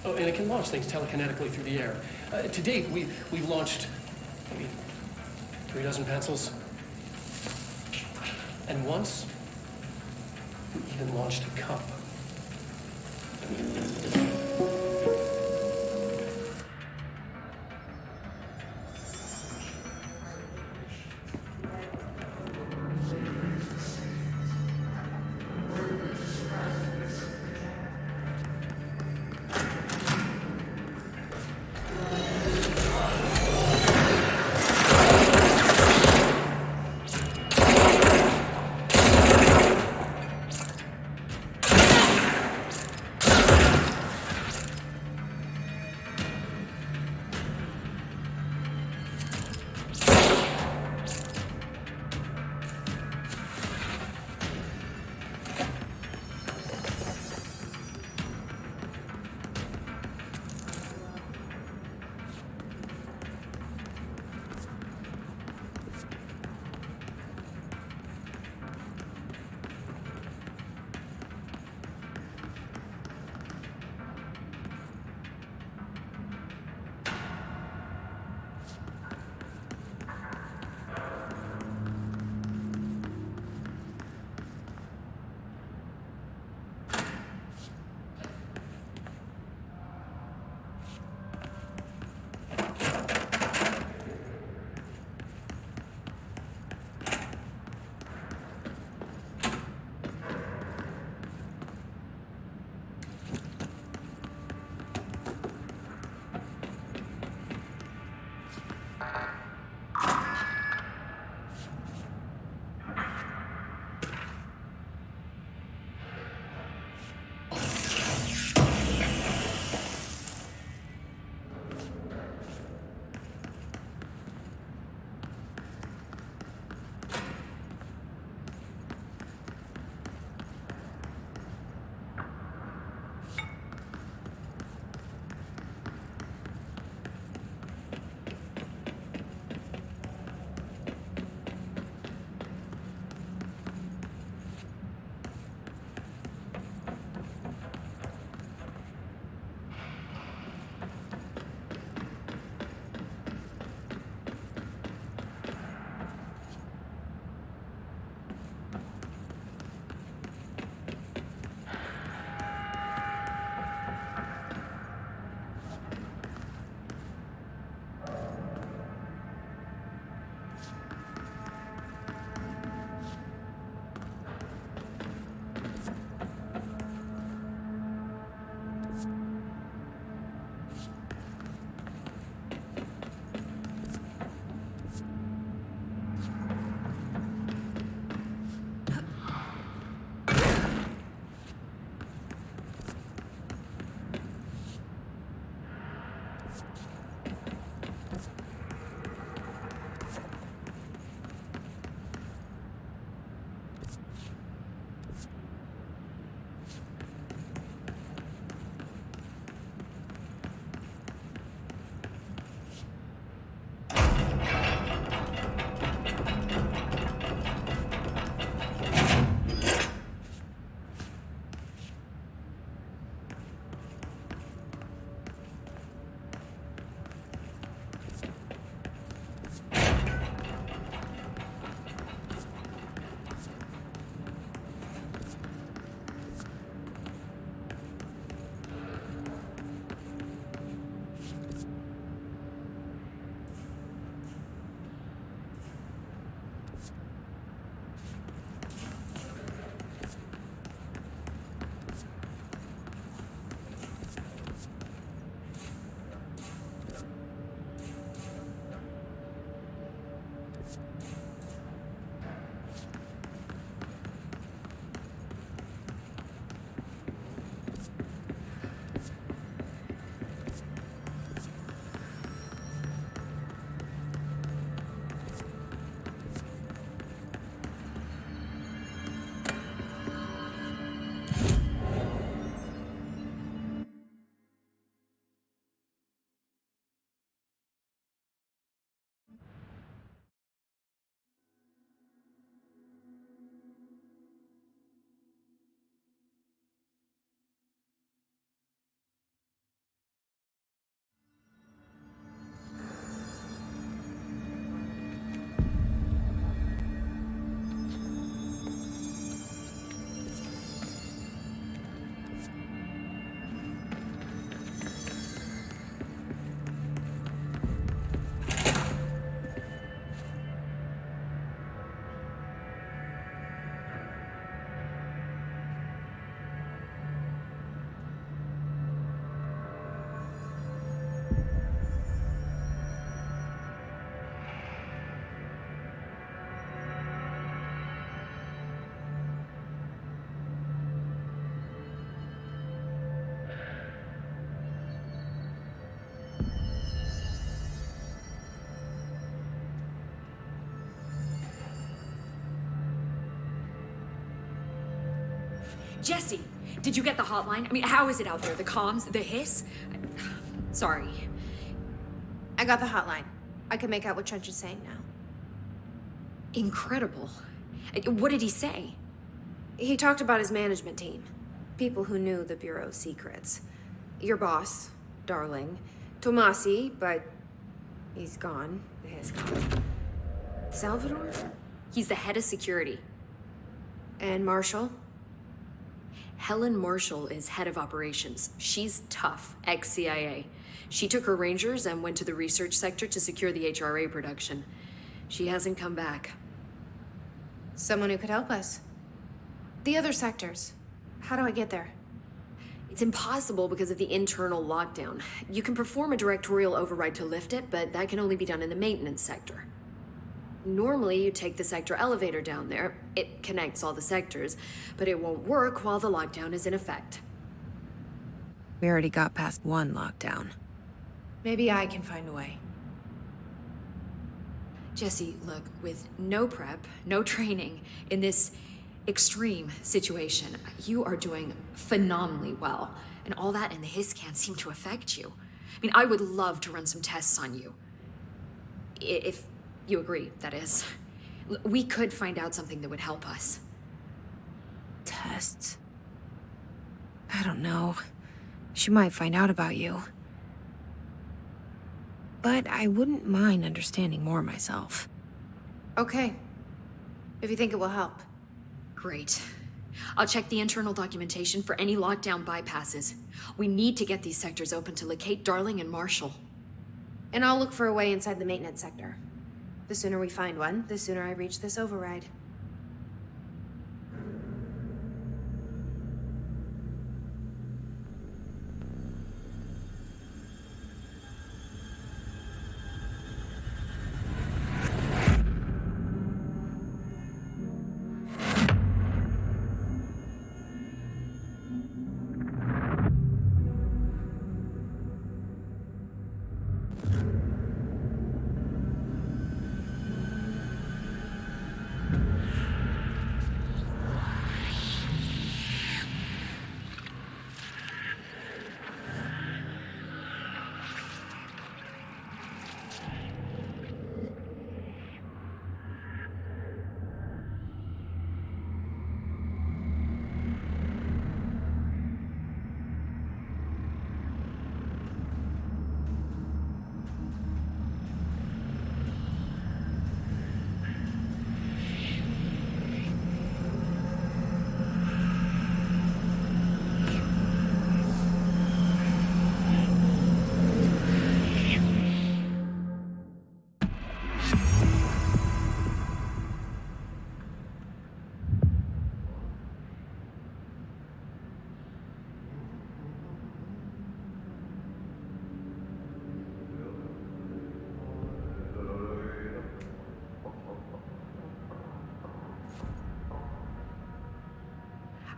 Oh, and it can launch things telekinetically through the air. To date, we've launched maybe 3 dozen pencils. And once, we even launched a cup. Jesse, did you get the hotline? I mean, how is it out there? The comms? The hiss? Sorry. I got the hotline. I can make out what Trench is saying now. Incredible. What did he say? He talked about his management team. People who knew the Bureau's secrets. Your boss, Darling. Tomasi, but he's gone. The hiss gone. Salvador? He's the head of security. And Marshall? Helen Marshall is head of operations. She's tough, ex-CIA. She took her Rangers and went to the research sector to secure the HRA production. She hasn't come back. Someone who could help us. The other sectors. How do I get there? It's impossible because of the internal lockdown. You can perform a directorial override to lift it, but that can only be done in the maintenance sector. Normally, you take the sector elevator down there. It connects all the sectors, but it won't work while the lockdown is in effect. We already got past one lockdown. Maybe I can find a way. Jesse, look, with no prep, no training, in this extreme situation, you are doing phenomenally well. And all that and the hiss can't seem to affect you. I mean, I would love to run some tests on you. If you agree, that is. We could find out something that would help us. Tests? I don't know. She might find out about you. But I wouldn't mind understanding more myself. Okay. If you think it will help. Great. I'll check the internal documentation for any lockdown bypasses. We need to get these sectors open to locate Darling and Marshall. And I'll look for a way inside the maintenance sector. The sooner we find one, the sooner I reach this override.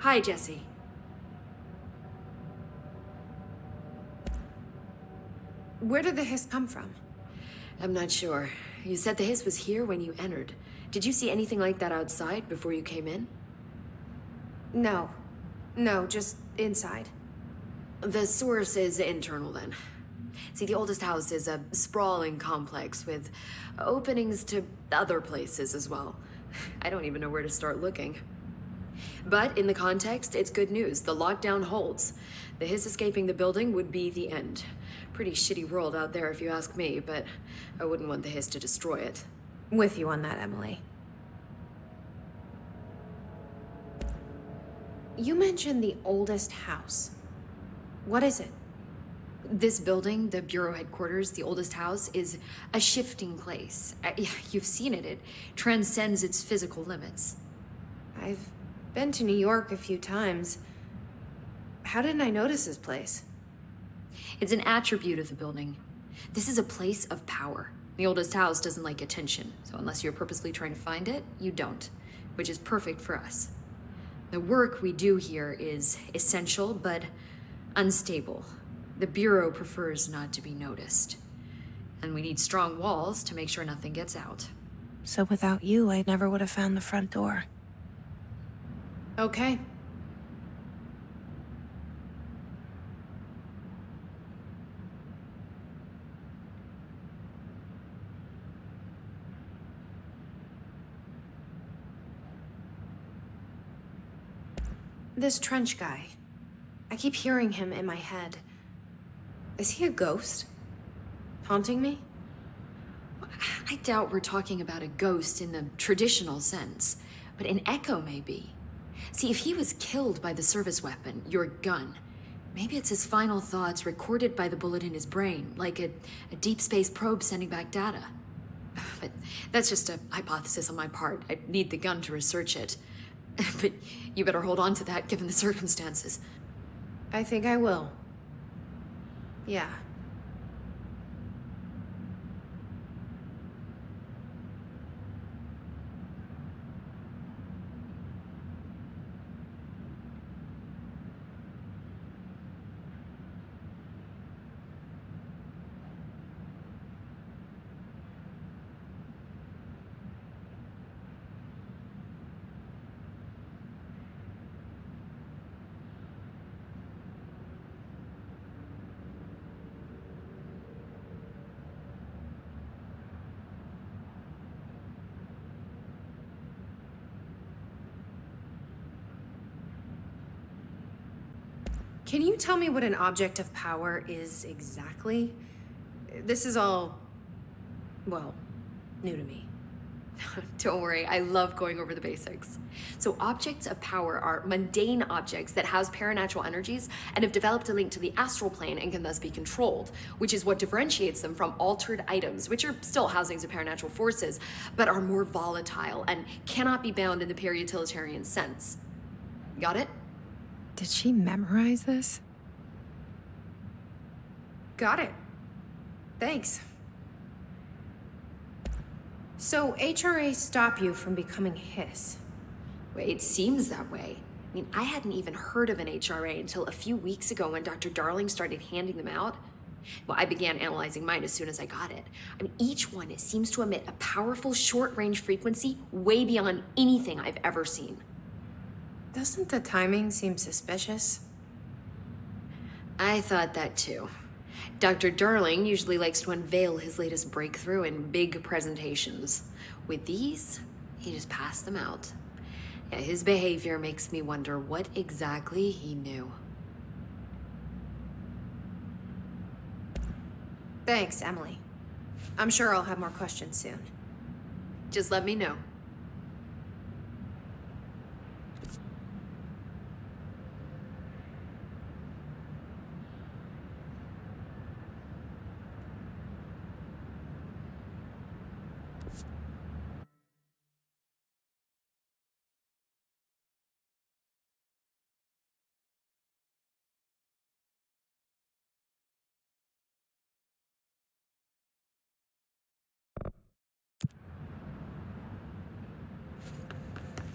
Hi, Jesse. Where did the hiss come from? I'm not sure. You said the hiss was here when you entered. Did you see anything like that outside before you came in? No. No, just inside. The source is internal, then. See, the oldest house is a sprawling complex with openings to other places as well. I don't even know where to start looking. But in the context, it's good news. The lockdown holds. The hiss escaping the building would be the end. Pretty shitty world out there if you ask me, but I wouldn't want the hiss to destroy it. With you on that, Emily. You mentioned the oldest house. What is it? This building, the Bureau headquarters, the oldest house, is a shifting place. You've seen it. It transcends its physical limits. I've been to New York a few times. How didn't I notice this place? It's an attribute of the building. This is a place of power. The oldest house doesn't like attention, so unless you're purposely trying to find it, you don't, which is perfect for us. The work we do here is essential, but unstable. The Bureau prefers not to be noticed. And we need strong walls to make sure nothing gets out. So without you, I never would have found the front door. Okay. This Trench guy. I keep hearing him in my head. Is he a ghost? Haunting me? I doubt we're talking about a ghost in the traditional sense, but an echo maybe. See, if he was killed by the service weapon, your gun, maybe it's his final thoughts recorded by the bullet in his brain, like a deep space probe sending back data. But that's just a hypothesis on my part. I need the gun to research it. But you better hold on to that given the circumstances. I think I will. Yeah. Can you tell me what an object of power is exactly? This is all, well, new to me. Don't worry, I love going over the basics. So objects of power are mundane objects that house paranatural energies and have developed a link to the astral plane and can thus be controlled, which is what differentiates them from altered items, which are still housings of paranatural forces, but are more volatile and cannot be bound in the peri-utilitarian sense. Got it? Did she memorize this? Got it. Thanks. So HRA stop you from becoming Hiss? Well, it seems that way. I mean, I hadn't even heard of an HRA until a few weeks ago when Dr. Darling started handing them out. Well, I began analyzing mine as soon as I got it. I mean, each one seems to emit a powerful short-range frequency way beyond anything I've ever seen. Doesn't the timing seem suspicious? I thought that too. Dr. Darling usually likes to unveil his latest breakthrough in big presentations. With these, he just passed them out. Yeah, his behavior makes me wonder what exactly he knew. Thanks, Emily. I'm sure I'll have more questions soon. Just let me know.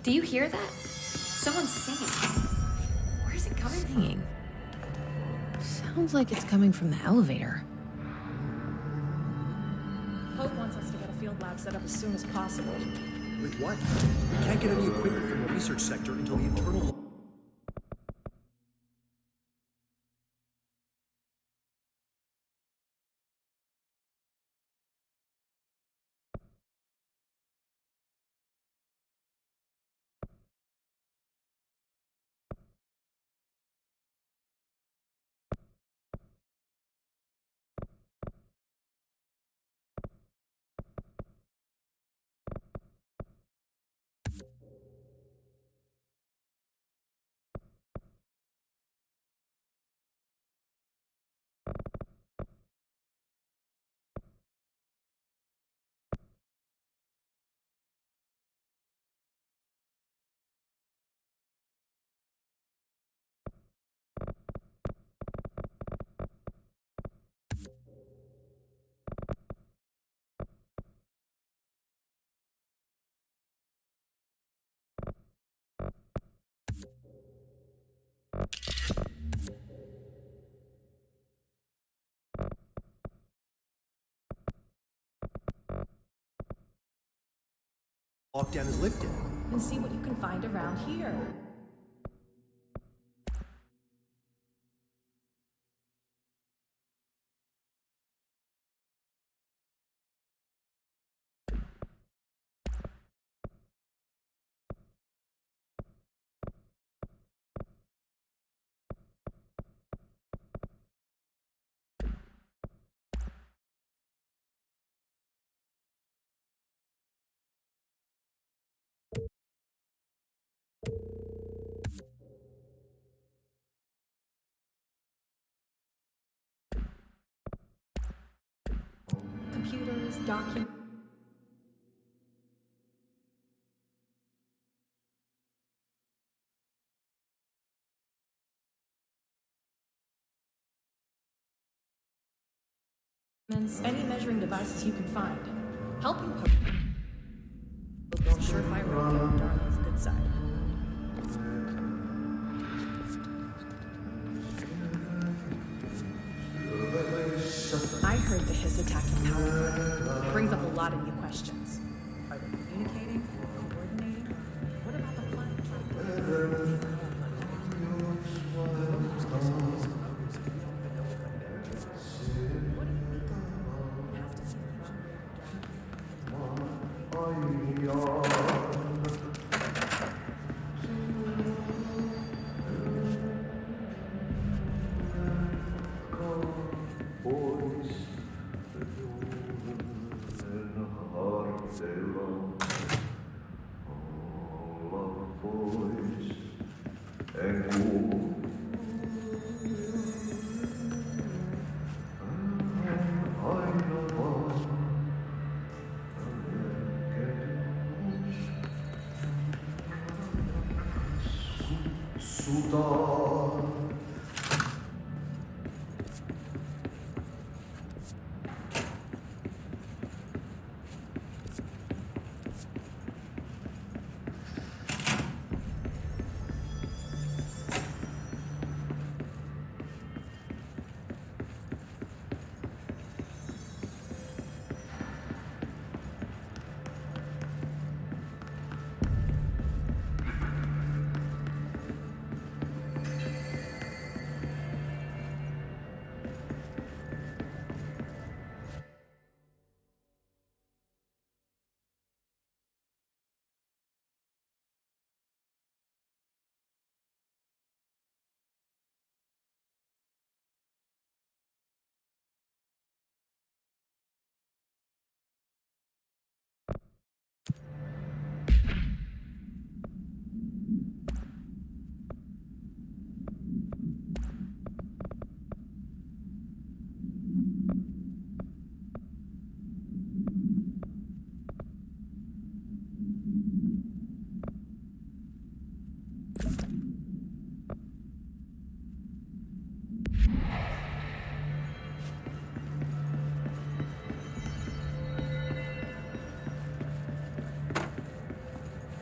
Do you hear that? Someone's singing. Where's it coming from? Singing. Sounds like it's coming from the elevator. Hope wants us to get a field lab set up as soon as possible. With what? We can't get any equipment from the research sector until the internal... Lockdown is lifted. And see what you can find around here. These documents. Any measuring devices you can find. Helping build surefire radio on Darla's good side. I heard the Hiss attacking power. It brings up a lot of new questions. Are they communicating? Coordinating? What about the planet?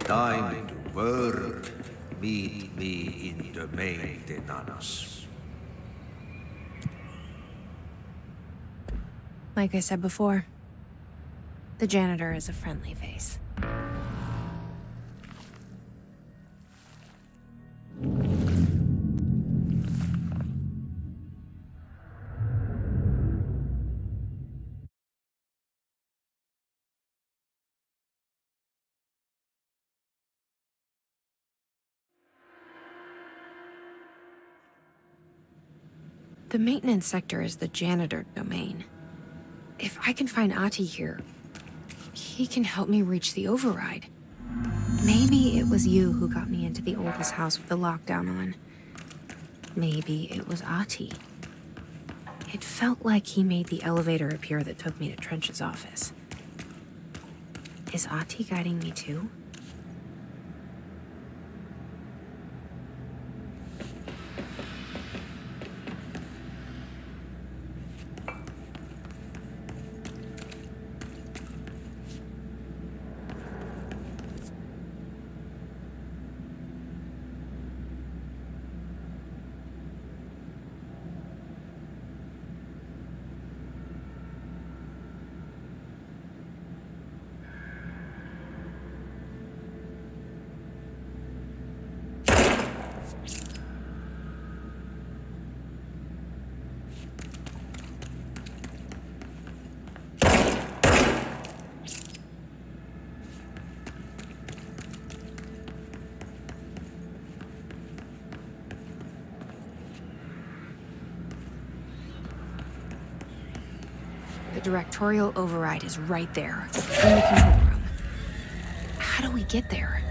Time to work. Meet me in the maintenance. Like I said before, the janitor is a friendly face. The maintenance sector is the janitor domain. If I can find Ahti here, he can help me reach the override. Maybe it was you who got me into the oldest house with the lockdown on. Maybe it was Ahti. It felt like he made the elevator appear that took me to Trench's office. Is Ahti guiding me too? The directorial override is right there, in the control room. How do we get there?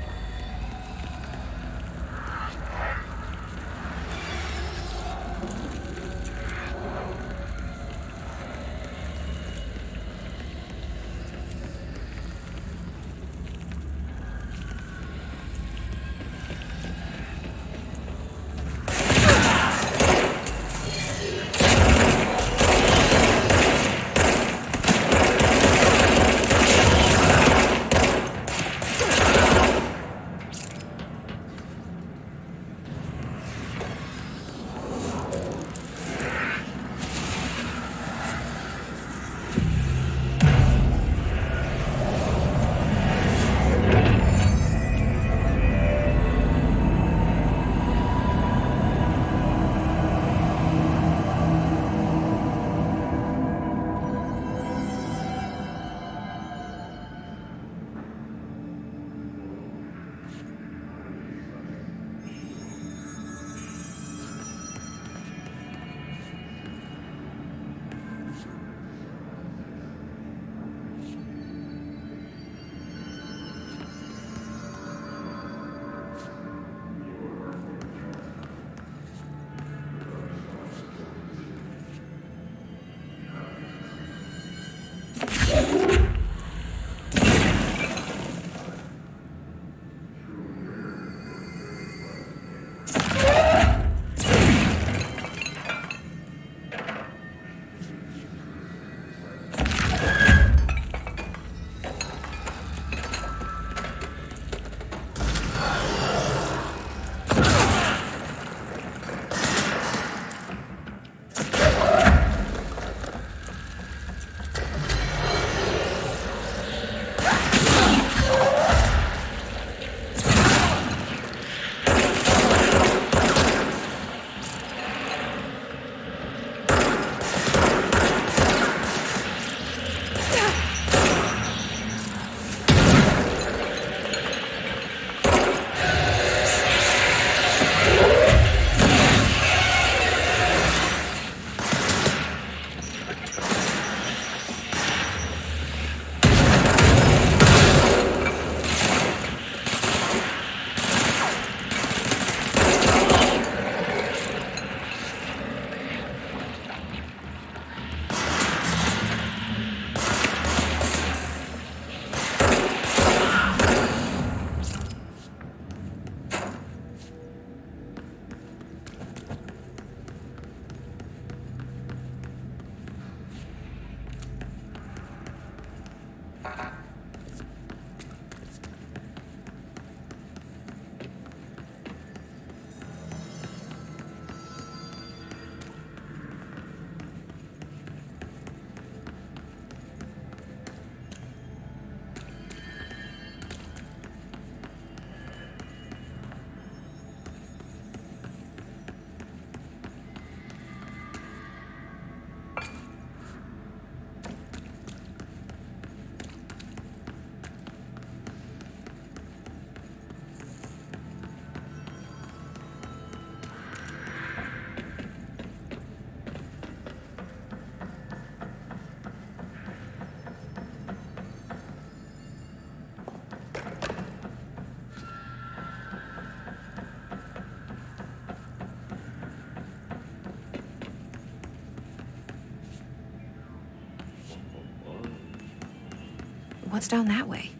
What's down that way?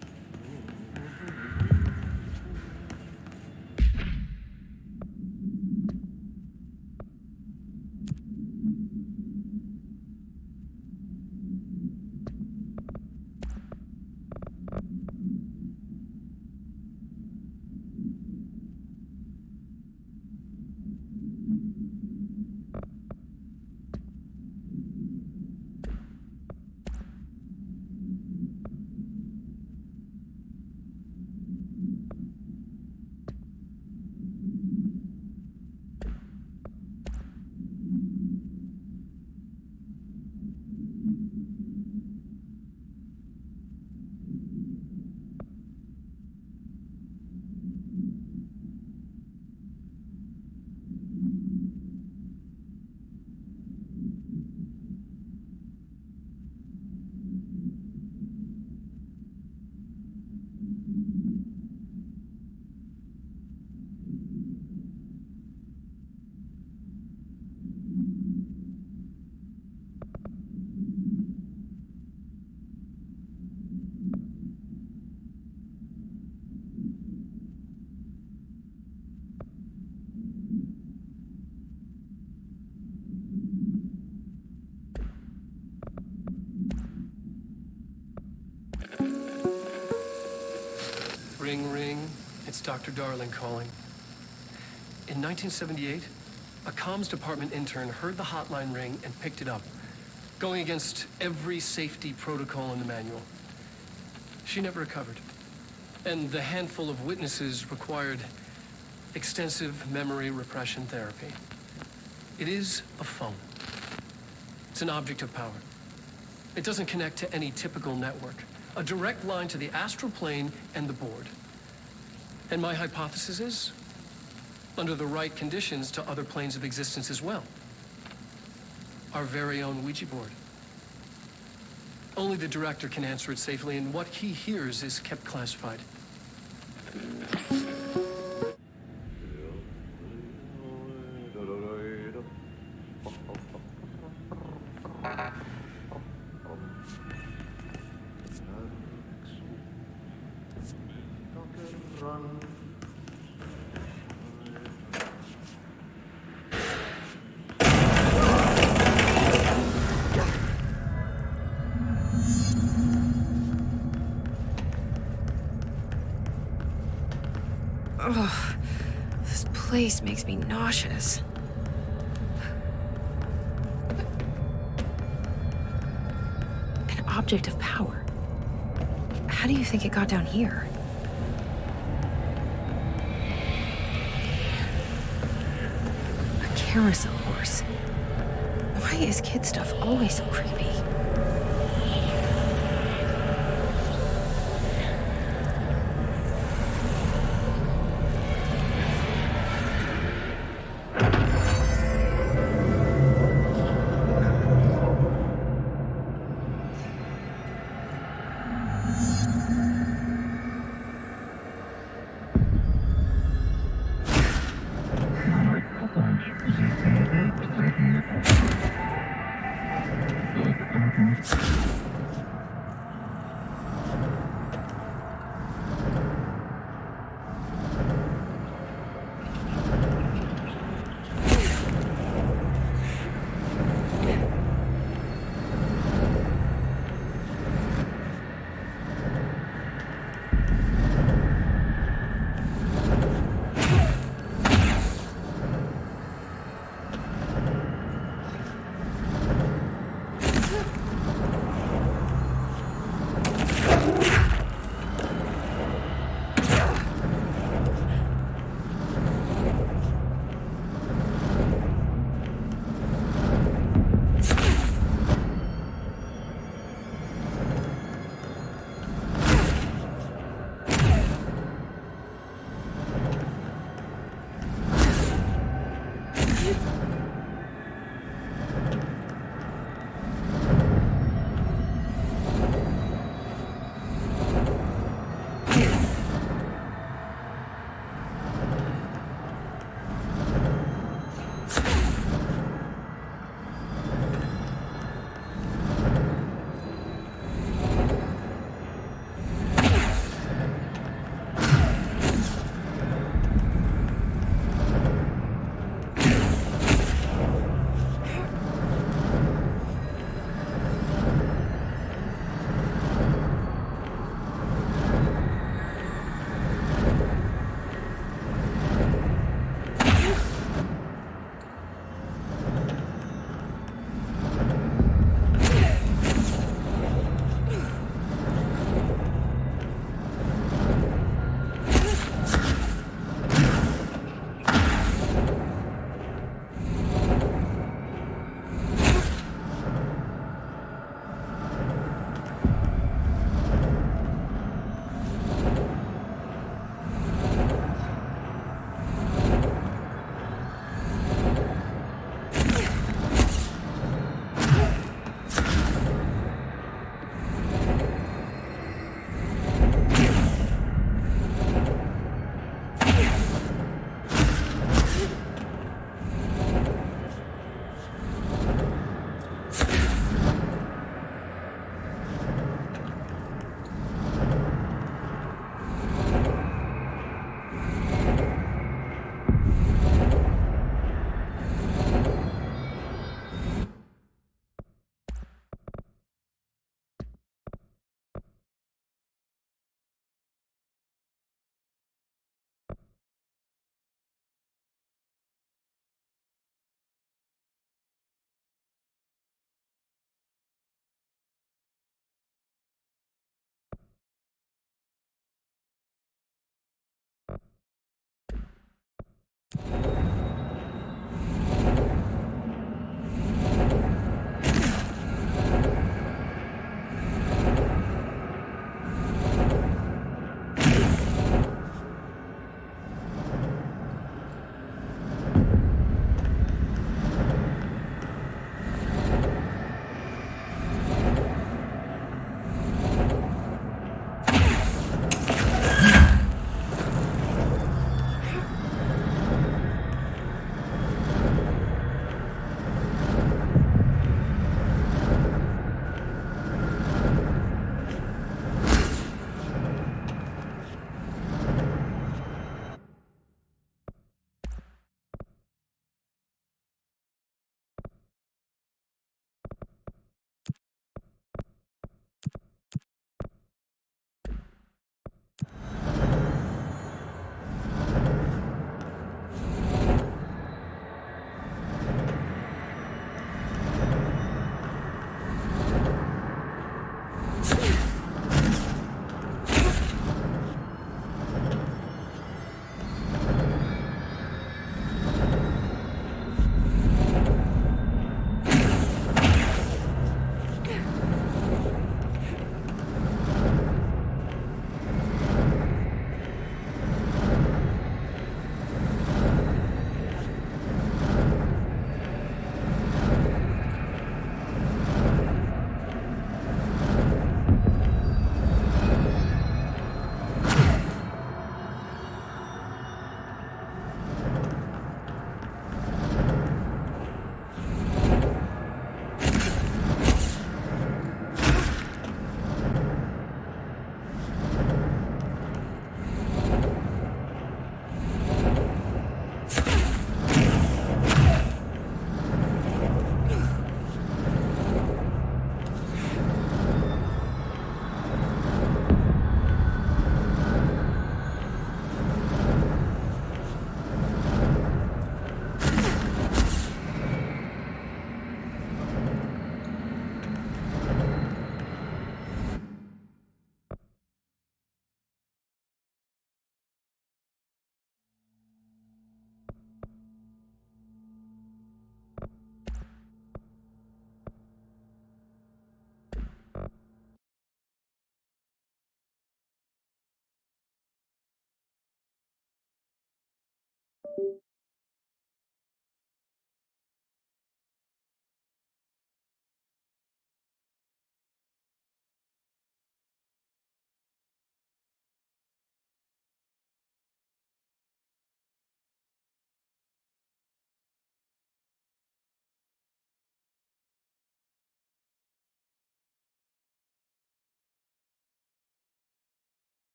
Ring, ring. It's Dr. Darling calling. In 1978, a comms department intern heard the hotline ring and picked it up, going against every safety protocol in the manual. She never recovered. And the handful of witnesses required extensive memory repression therapy. It is a phone. It's an object of power. It doesn't connect to any typical network. A direct line to the astral plane and the board. And my hypothesis is, under the right conditions, to other planes of existence as well. Our very own Ouija board. Only the director can answer it safely, and what he hears is kept classified. Ugh, this place makes me nauseous. An object of power. How do you think it got down here? A carousel horse. Why is kid stuff always so creepy?